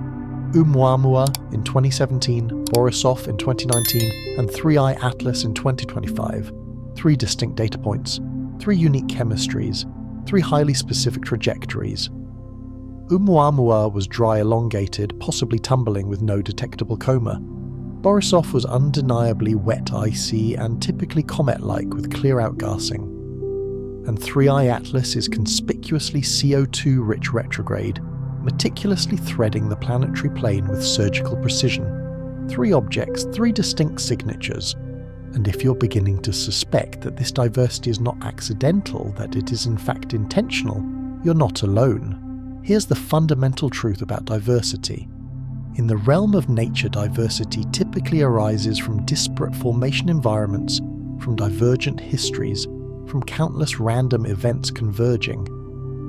Speaker 1: ʻOumuamua in 2017, Borisov in 2019, and 3i Atlas in 2025. 3 distinct data points, 3 unique chemistries, 3 highly specific trajectories. ʻOumuamua was dry elongated, possibly tumbling with no detectable coma. Borisov was undeniably wet icy and typically comet-like with clear outgassing. and 3i Atlas is conspicuously CO2-rich retrograde, meticulously threading the planetary plane with surgical precision. 3 objects, 3 distinct signatures. And if you're beginning to suspect that this diversity is not accidental, that it is in fact intentional, you're not alone. Here's the fundamental truth about diversity. In the realm of nature, diversity typically arises from disparate formation environments, from divergent histories, from countless random events converging.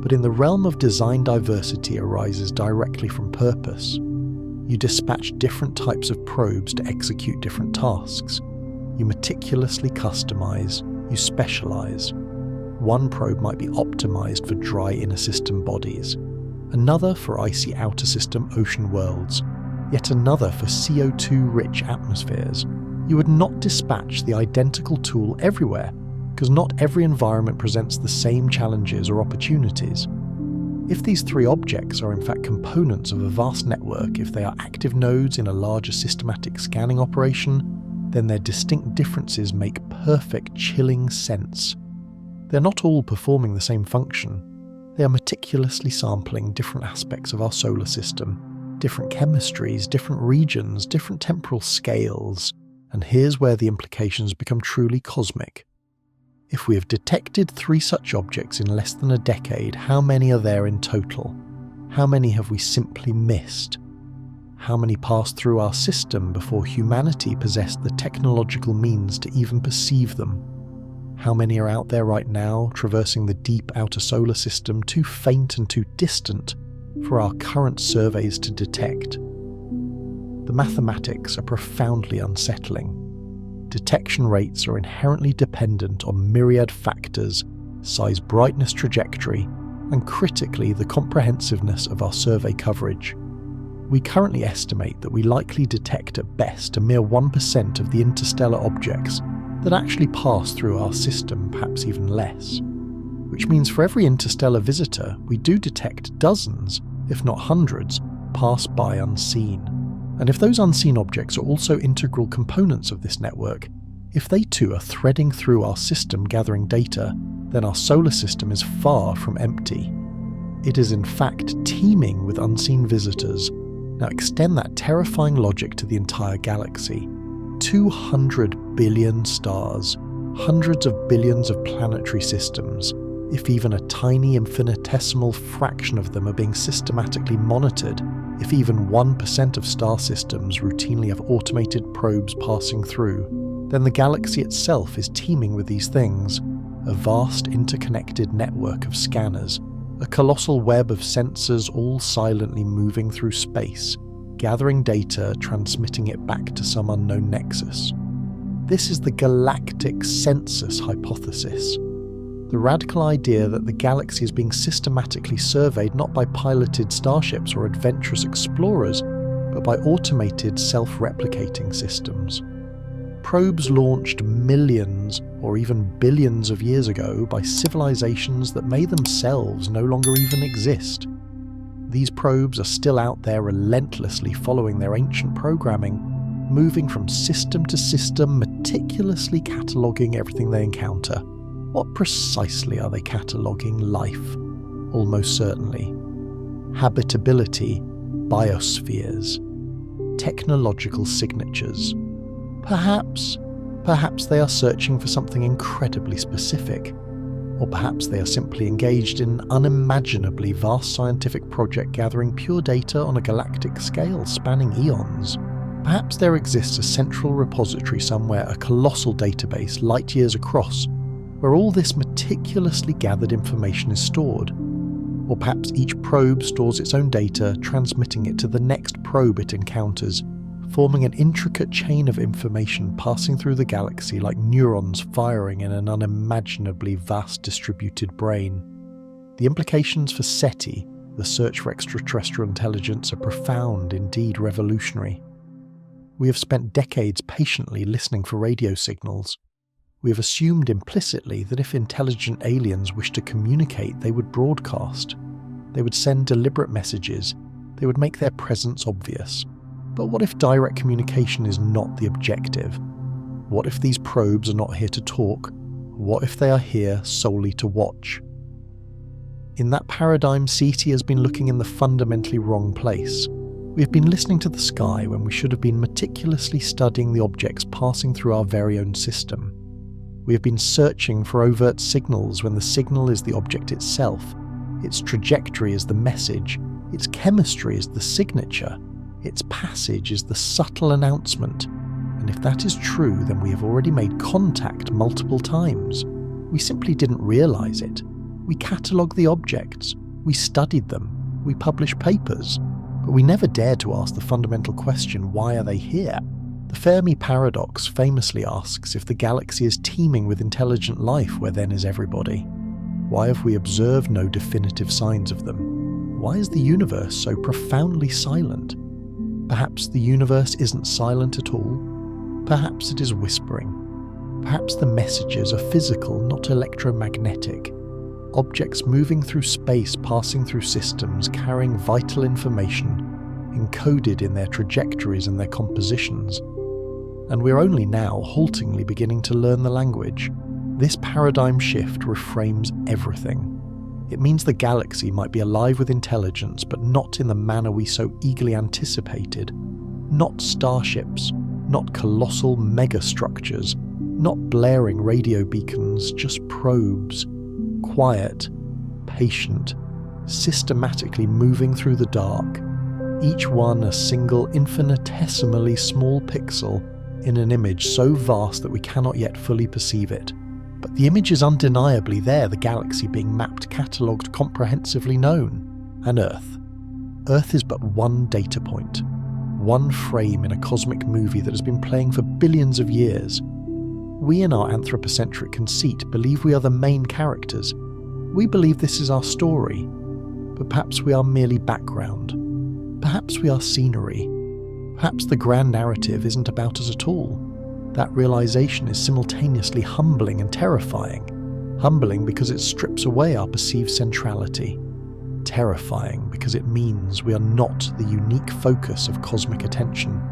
Speaker 1: But in the realm of design, diversity arises directly from purpose. You dispatch different types of probes to execute different tasks. You meticulously customize, you specialize. One probe might be optimized for dry inner system bodies, another for icy outer system ocean worlds, yet another for CO2-rich atmospheres. You would not dispatch the identical tool everywhere, because not every environment presents the same challenges or opportunities. If these 3 objects are in fact components of a vast network, if they are active nodes in a larger systematic scanning operation, then their distinct differences make perfect, chilling sense. They're not all performing the same function. They are meticulously sampling different aspects of our solar system, different chemistries, different regions, different temporal scales. And here's where the implications become truly cosmic. If we have detected 3 such objects in less than a decade, how many are there in total? How many have we simply missed? How many passed through our system before humanity possessed the technological means to even perceive them? How many are out there right now, traversing the deep outer solar system, too faint and too distant for our current surveys to detect? The mathematics are profoundly unsettling. Detection rates are inherently dependent on myriad factors, size, brightness, trajectory, and critically the comprehensiveness of our survey coverage. We currently estimate that we likely detect at best a mere 1% of the interstellar objects that actually pass through our system, perhaps even less. Which means for every interstellar visitor, we do detect dozens, if not hundreds, pass by unseen. And if those unseen objects are also integral components of this network, if they too are threading through our system gathering data, then our solar system is far from empty. It is in fact teeming with unseen visitors. Now extend that terrifying logic to the entire galaxy. 200 billion stars, hundreds of billions of planetary systems. If even a tiny infinitesimal fraction of them are being systematically monitored, if even 1% of star systems routinely have automated probes passing through, then the galaxy itself is teeming with these things, a vast interconnected network of scanners, a colossal web of sensors all silently moving through space, gathering data, transmitting it back to some unknown nexus. This is the galactic census hypothesis. The radical idea that the galaxy is being systematically surveyed not by piloted starships or adventurous explorers, but by automated self-replicating systems. Probes launched millions or even billions of years ago by civilizations that may themselves no longer even exist. These probes are still out there relentlessly following their ancient programming, moving from system to system, meticulously cataloguing everything they encounter. What precisely are they cataloguing? Life, almost certainly. Habitability, biospheres, technological signatures. Perhaps they are searching for something incredibly specific, or perhaps they are simply engaged in an unimaginably vast scientific project gathering pure data on a galactic scale spanning eons. Perhaps there exists a central repository somewhere, a colossal database light years across, where all this meticulously gathered information is stored. Or perhaps each probe stores its own data, transmitting it to the next probe it encounters, forming an intricate chain of information passing through the galaxy like neurons firing in an unimaginably vast distributed brain. The implications for SETI, the search for extraterrestrial intelligence, are profound, indeed revolutionary. We have spent decades patiently listening for radio signals. We have assumed implicitly that if intelligent aliens wished to communicate, they would broadcast. They would send deliberate messages. They would make their presence obvious. But what if direct communication is not the objective? What if these probes are not here to talk? What if they are here solely to watch? In that paradigm, CT has been looking in the fundamentally wrong place. We have been listening to the sky when we should have been meticulously studying the objects passing through our very own system. We have been searching for overt signals when the signal is the object itself. Its trajectory is the message. Its chemistry is the signature. Its passage is the subtle announcement. And if that is true, then we have already made contact multiple times. We simply didn't realize it. We catalogue the objects. We studied them. We publish papers. But we never dared to ask the fundamental question, why are they here? The Fermi paradox famously asks if the galaxy is teeming with intelligent life, where then is everybody? Why have we observed no definitive signs of them? Why is the universe so profoundly silent? Perhaps the universe isn't silent at all. Perhaps it is whispering. Perhaps the messages are physical, not electromagnetic. Objects moving through space, passing through systems, carrying vital information, encoded in their trajectories and their compositions. And we're only now haltingly beginning to learn the language. This paradigm shift reframes everything. It means the galaxy might be alive with intelligence, but not in the manner we so eagerly anticipated. Not starships, not colossal megastructures, not blaring radio beacons, just probes. Quiet, patient, systematically moving through the dark, each one a single infinitesimally small pixel in an image so vast that we cannot yet fully perceive it. But the image is undeniably there, the galaxy being mapped, catalogued, comprehensively known. And Earth. Earth is but one data point, one frame in a cosmic movie that has been playing for billions of years. We in our anthropocentric conceit believe we are the main characters. We believe this is our story. But perhaps we are merely background. Perhaps we are scenery. Perhaps the grand narrative isn't about us at all. That realization is simultaneously humbling and terrifying. Humbling because it strips away our perceived centrality. Terrifying because it means we are not the unique focus of cosmic attention.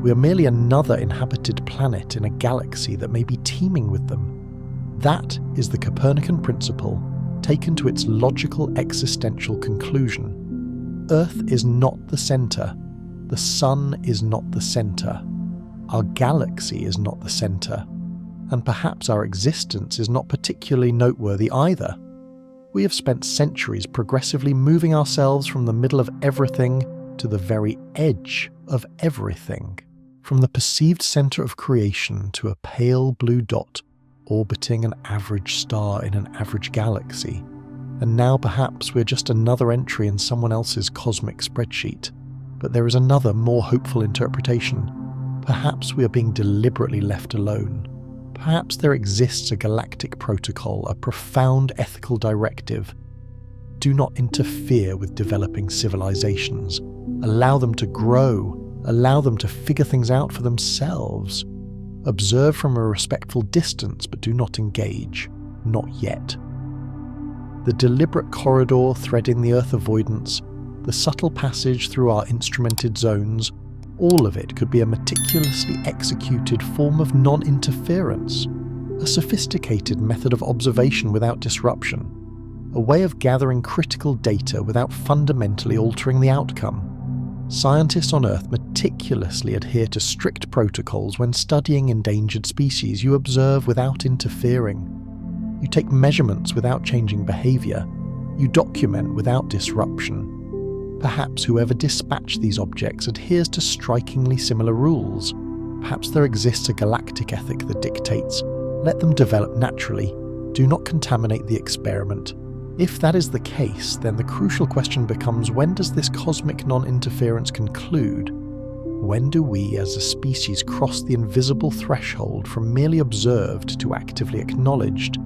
Speaker 1: We are merely another inhabited planet in a galaxy that may be teeming with them. That is the Copernican principle taken to its logical existential conclusion. Earth is not the center. The sun is not the center. Our galaxy is not the center. And perhaps our existence is not particularly noteworthy either. We have spent centuries progressively moving ourselves from the middle of everything to the very edge of everything. From the perceived center of creation to a pale blue dot orbiting an average star in an average galaxy. And now perhaps we're just another entry in someone else's cosmic spreadsheet. But there is another, more hopeful interpretation. Perhaps we are being deliberately left alone. Perhaps there exists a galactic protocol, a profound ethical directive. Do not interfere with developing civilizations. Allow them to grow. Allow them to figure things out for themselves. Observe from a respectful distance, but do not engage. Not yet. The deliberate corridor threading the Earth avoidance, the subtle passage through our instrumented zones, all of it could be a meticulously executed form of non-interference, a sophisticated method of observation without disruption, a way of gathering critical data without fundamentally altering the outcome. Scientists on Earth meticulously adhere to strict protocols when studying endangered species. You observe without interfering. You take measurements without changing behavior. You document without disruption. Perhaps whoever dispatched these objects adheres to strikingly similar rules. Perhaps there exists a galactic ethic that dictates, let them develop naturally, do not contaminate the experiment. If that is the case, then the crucial question becomes, when does this cosmic non-interference conclude? When do we as a species cross the invisible threshold from merely observed to actively acknowledged?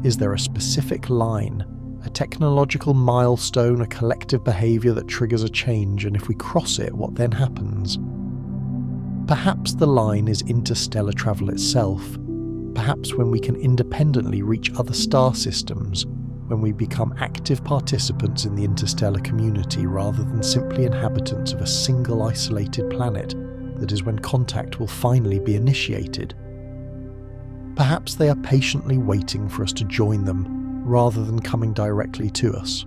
Speaker 1: Is there a specific line, a technological milestone, a collective behaviour that triggers a change, and if we cross it, what then happens? Perhaps the line is interstellar travel itself. Perhaps when we can independently reach other star systems, when we become active participants in the interstellar community rather than simply inhabitants of a single isolated planet, that is when contact will finally be initiated. Perhaps they are patiently waiting for us to join them rather than coming directly to us.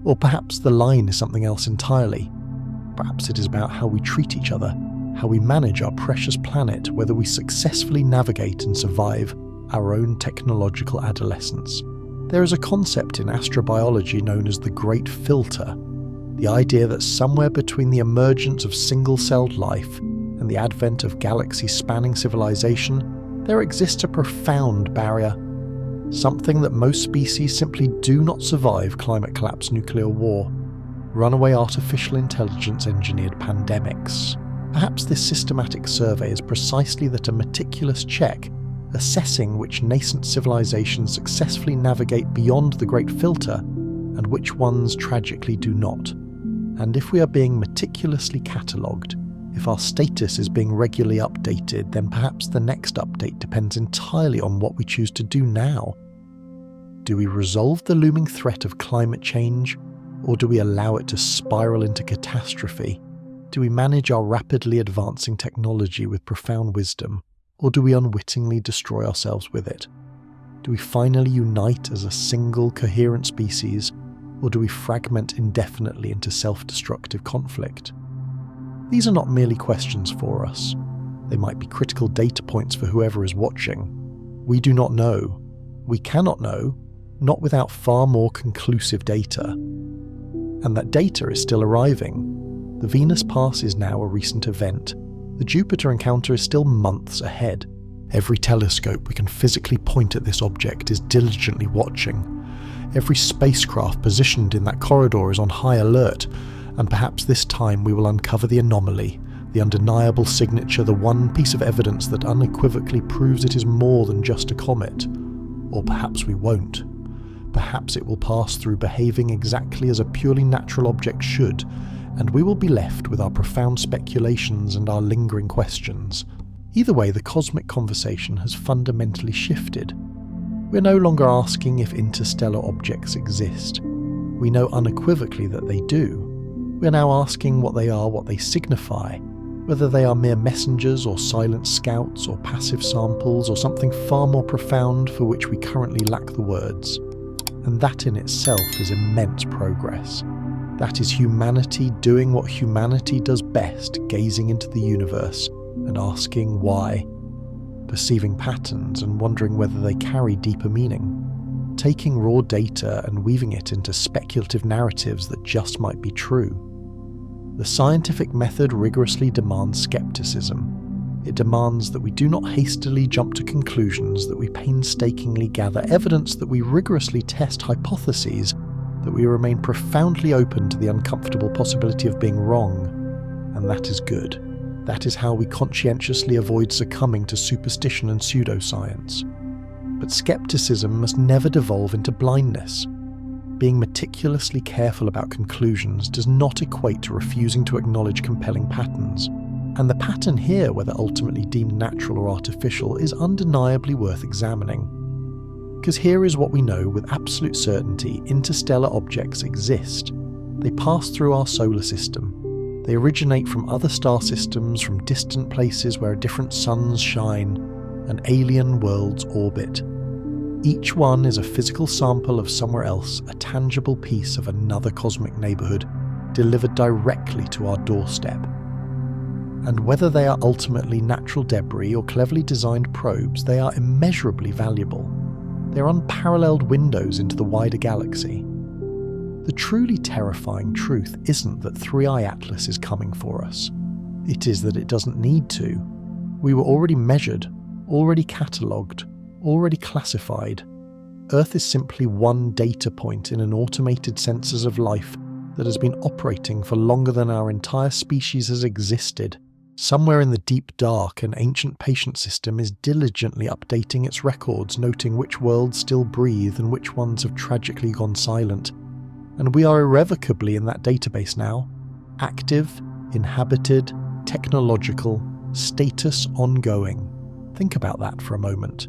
Speaker 1: Or perhaps the line is something else entirely. Perhaps it is about how we treat each other, how we manage our precious planet, whether we successfully navigate and survive our own technological adolescence. There is a concept in astrobiology known as the Great Filter, the idea that somewhere between the emergence of single-celled life and the advent of galaxy-spanning civilization, there exists a profound barrier, something that most species simply do not survive climate collapse, nuclear war, runaway artificial intelligence-engineered pandemics. Perhaps this systematic survey is precisely that, a meticulous check, assessing which nascent civilizations successfully navigate beyond the Great Filter and which ones tragically do not. And if we are being meticulously catalogued, if our status is being regularly updated, then perhaps the next update depends entirely on what we choose to do now. Do we resolve the looming threat of climate change, or do we allow it to spiral into catastrophe? Do we manage our rapidly advancing technology with profound wisdom, or do we unwittingly destroy ourselves with it? Do we finally unite as a single coherent species, or do we fragment indefinitely into self-destructive conflict? These are not merely questions for us. They might be critical data points for whoever is watching. We do not know. We cannot know, not without far more conclusive data. And that data is still arriving. The Venus pass is now a recent event. The Jupiter encounter is still months ahead. Every telescope we can physically point at this object is diligently watching. Every spacecraft positioned in that corridor is on high alert, and perhaps this time we will uncover the anomaly, the undeniable signature, the one piece of evidence that unequivocally proves it is more than just a comet. Or perhaps we won't. Perhaps it will pass through behaving exactly as a purely natural object should, and we will be left with our profound speculations and our lingering questions. Either way, the cosmic conversation has fundamentally shifted. We're no longer asking if interstellar objects exist. We know unequivocally that they do. We're now asking what they are, what they signify, whether they are mere messengers or silent scouts or passive samples or something far more profound for which we currently lack the words. And that in itself is immense progress. That is humanity doing what humanity does best, gazing into the universe and asking why, perceiving patterns and wondering whether they carry deeper meaning, taking raw data and weaving it into speculative narratives that just might be true. The scientific method rigorously demands skepticism. It demands that we do not hastily jump to conclusions, that we painstakingly gather evidence, that we rigorously test hypotheses, that we remain profoundly open to the uncomfortable possibility of being wrong. And that is good. That is how we conscientiously avoid succumbing to superstition and pseudoscience. But skepticism must never devolve into blindness. Being meticulously careful about conclusions does not equate to refusing to acknowledge compelling patterns. And the pattern here, whether ultimately deemed natural or artificial, is undeniably worth examining. Because here is what we know with absolute certainty: interstellar objects exist. They pass through our solar system. They originate from other star systems, from distant places where different suns shine, and alien worlds orbit. Each one is a physical sample of somewhere else, a tangible piece of another cosmic neighbourhood, delivered directly to our doorstep. And whether they are ultimately natural debris or cleverly designed probes, they are immeasurably valuable. They're unparalleled windows into the wider galaxy. The truly terrifying truth isn't that 3i Atlas is coming for us. It is that it doesn't need to. We were already measured, already catalogued, already classified. Earth is simply one data point in an automated census of life that has been operating for longer than our entire species has existed. Somewhere in the deep dark, an ancient patient system is diligently updating its records, noting which worlds still breathe and which ones have tragically gone silent. And we are irrevocably in that database now. Active, inhabited, technological, status ongoing. Think about that for a moment.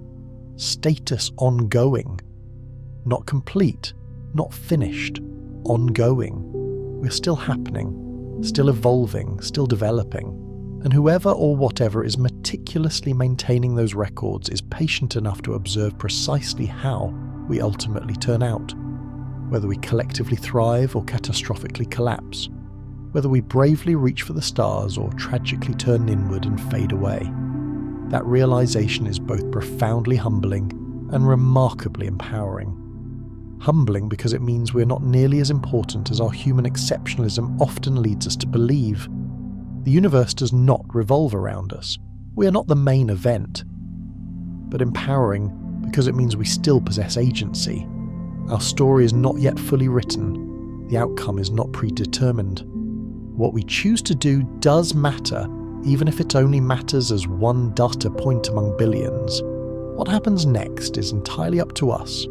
Speaker 1: Status ongoing. Not complete, not finished, ongoing. We're still happening, still evolving, still developing. and whoever or whatever is meticulously maintaining those records is patient enough to observe precisely how we ultimately turn out, whether we collectively thrive or catastrophically collapse, whether we bravely reach for the stars or tragically turn inward and fade away. That realization is both profoundly humbling and remarkably empowering. Humbling because it means we're not nearly as important as our human exceptionalism often leads us to believe. The universe does not revolve around us. We are not the main event. But empowering because it means we still possess agency. Our story is not yet fully written. The outcome is not predetermined. What we choose to do does matter, even if it only matters as one data point among billions. What happens next is entirely up to us.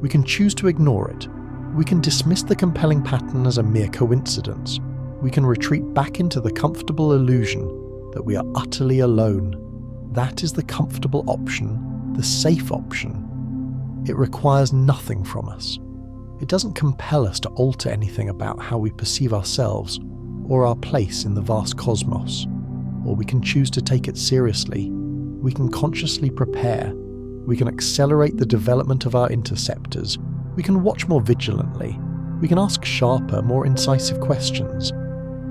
Speaker 1: We can choose to ignore it. We can dismiss the compelling pattern as a mere coincidence. We can retreat back into the comfortable illusion that we are utterly alone. That is the comfortable option, the safe option. It requires nothing from us. It doesn't compel us to alter anything about how we perceive ourselves or our place in the vast cosmos. Or we can choose to take it seriously. We can consciously prepare. We can accelerate the development of our interceptors. We can watch more vigilantly. We can ask sharper, more incisive questions.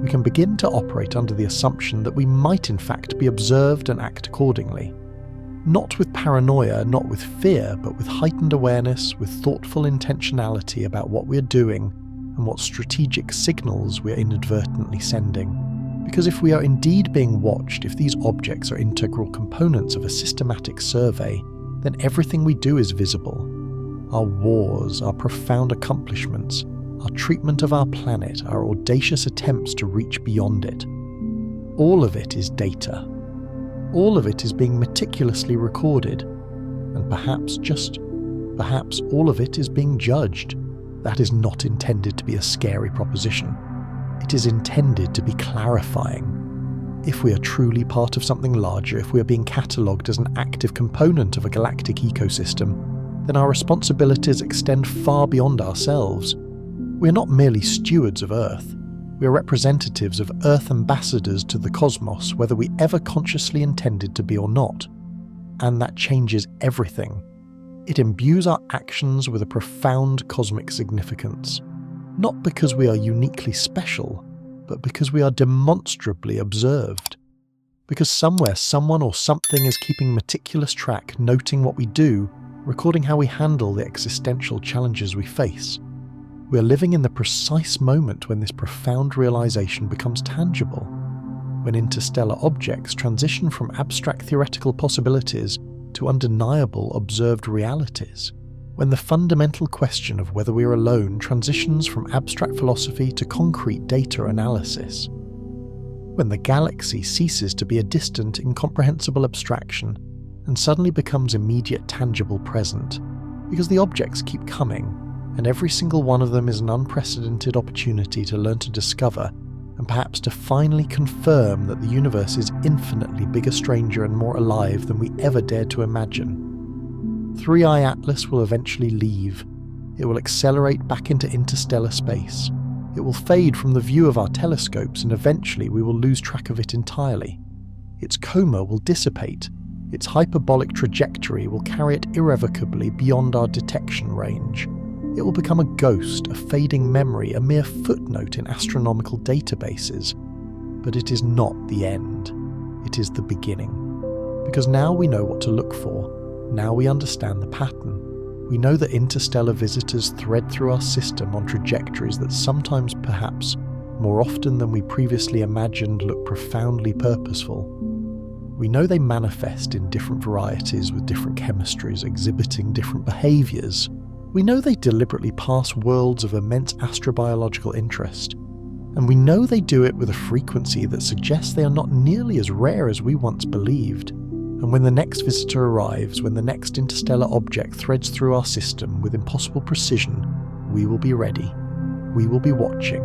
Speaker 1: We can begin to operate under the assumption that we might in fact be observed and act accordingly. Not with paranoia, not with fear, but with heightened awareness, with thoughtful intentionality about what we're doing and what strategic signals we're inadvertently sending. Because if we are indeed being watched, if these objects are integral components of a systematic survey, then everything we do is visible. Our wars, our profound accomplishments, our treatment of our planet, our audacious attempts to reach beyond it. All of it is data. All of it is being meticulously recorded. And perhaps all of it is being judged. That is not intended to be a scary proposition. It is intended to be clarifying. If we are truly part of something larger, if we are being catalogued as an active component of a galactic ecosystem, then our responsibilities extend far beyond ourselves. We are not merely stewards of Earth. We are representatives of Earth ambassadors to the cosmos, whether we ever consciously intended to be or not. And that changes everything. It imbues our actions with a profound cosmic significance. Not because we are uniquely special, but because we are demonstrably observed. Because somewhere, someone or something is keeping meticulous track, noting what we do, recording how we handle the existential challenges we face. We are living in the precise moment when this profound realization becomes tangible, when interstellar objects transition from abstract theoretical possibilities to undeniable observed realities, when the fundamental question of whether we are alone transitions from abstract philosophy to concrete data analysis, when the galaxy ceases to be a distant, incomprehensible abstraction and suddenly becomes immediate, tangible present, because the objects keep coming, and every single one of them is an unprecedented opportunity to learn to discover, and perhaps to finally confirm that the universe is infinitely bigger, stranger, and more alive than we ever dared to imagine. 3i Atlas will eventually leave. It will accelerate back into interstellar space. It will fade from the view of our telescopes, and eventually we will lose track of it entirely. Its coma will dissipate. Its hyperbolic trajectory will carry it irrevocably beyond our detection range. It will become a ghost, a fading memory, a mere footnote in astronomical databases. But it is not the end. It is the beginning. Because now we know what to look for. Now we understand the pattern. We know that interstellar visitors thread through our system on trajectories that sometimes, perhaps, more often than we previously imagined, look profoundly purposeful. We know they manifest in different varieties with different chemistries, exhibiting different behaviours. We know they deliberately pass worlds of immense astrobiological interest, and we know they do it with a frequency that suggests they are not nearly as rare as we once believed. And when the next visitor arrives, when the next interstellar object threads through our system with impossible precision, we will be ready. We will be watching.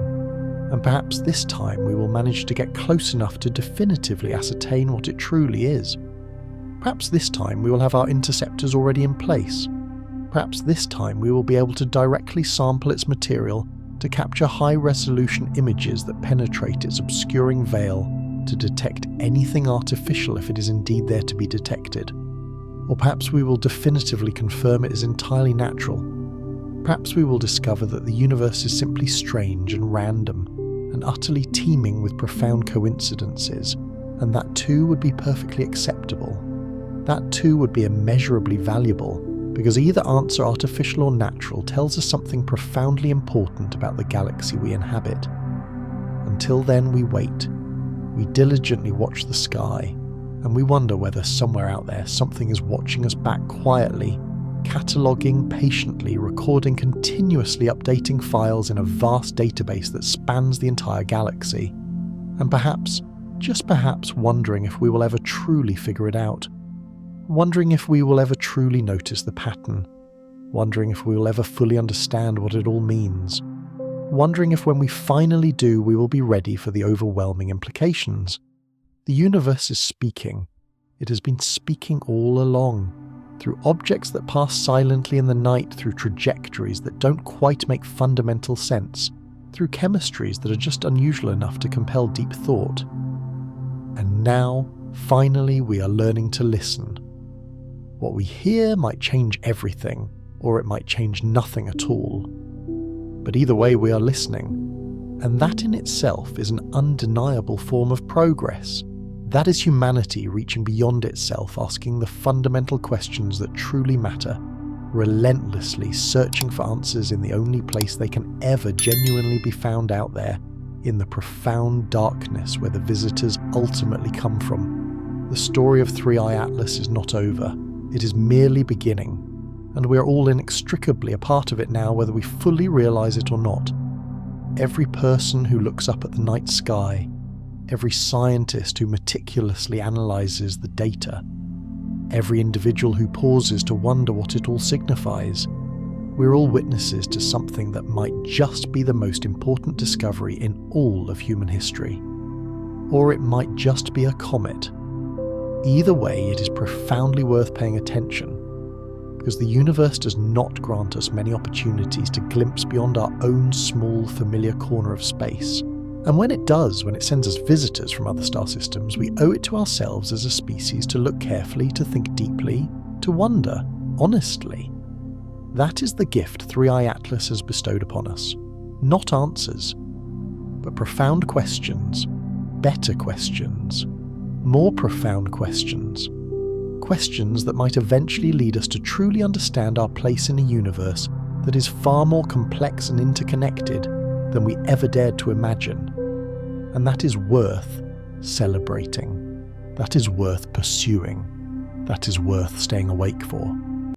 Speaker 1: And perhaps this time we will manage to get close enough to definitively ascertain what it truly is. Perhaps this time we will have our interceptors already in place. Perhaps this time we will be able to directly sample its material to capture high-resolution images that penetrate its obscuring veil to detect anything artificial if it is indeed there to be detected. Or perhaps we will definitively confirm it is entirely natural. Perhaps we will discover that the universe is simply strange and random, and utterly teeming with profound coincidences, and that too would be perfectly acceptable. That too would be immeasurably valuable, because either answer, artificial or natural, tells us something profoundly important about the galaxy we inhabit. Until then, we wait. We diligently watch the sky, and we wonder whether somewhere out there something is watching us back quietly, cataloguing patiently, recording continuously, updating files in a vast database that spans the entire galaxy, and perhaps, just perhaps, wondering if we will ever truly figure it out. Wondering if we will ever truly notice the pattern. Wondering if we will ever fully understand what it all means. Wondering if when we finally do, we will be ready for the overwhelming implications. The universe is speaking. It has been speaking all along, through objects that pass silently in the night, through trajectories that don't quite make fundamental sense, through chemistries that are just unusual enough to compel deep thought. And now, finally, we are learning to listen. What we hear might change everything, or it might change nothing at all. But either way, we are listening, and that in itself is an undeniable form of progress. That is humanity reaching beyond itself, asking the fundamental questions that truly matter, relentlessly searching for answers in the only place they can ever genuinely be found out there, in the profound darkness where the visitors ultimately come from. The story of Three Eye Atlas is not over. It is merely beginning, and we are all inextricably a part of it now, whether we fully realize it or not. Every person who looks up at the night sky, every scientist who meticulously analyzes the data, every individual who pauses to wonder what it all signifies, we're all witnesses to something that might just be the most important discovery in all of human history. Or it might just be a comet. Either way, it is profoundly worth paying attention, because the universe does not grant us many opportunities to glimpse beyond our own small, familiar corner of space. And when it does, when it sends us visitors from other star systems, we owe it to ourselves as a species to look carefully, to think deeply, to wonder, honestly. That is the gift Three Eye Atlas has bestowed upon us. Not answers, but profound questions, better questions, more profound questions. Questions that might eventually lead us to truly understand our place in a universe that is far more complex and interconnected than we ever dared to imagine. And that is worth celebrating. That is worth pursuing. That is worth staying awake for.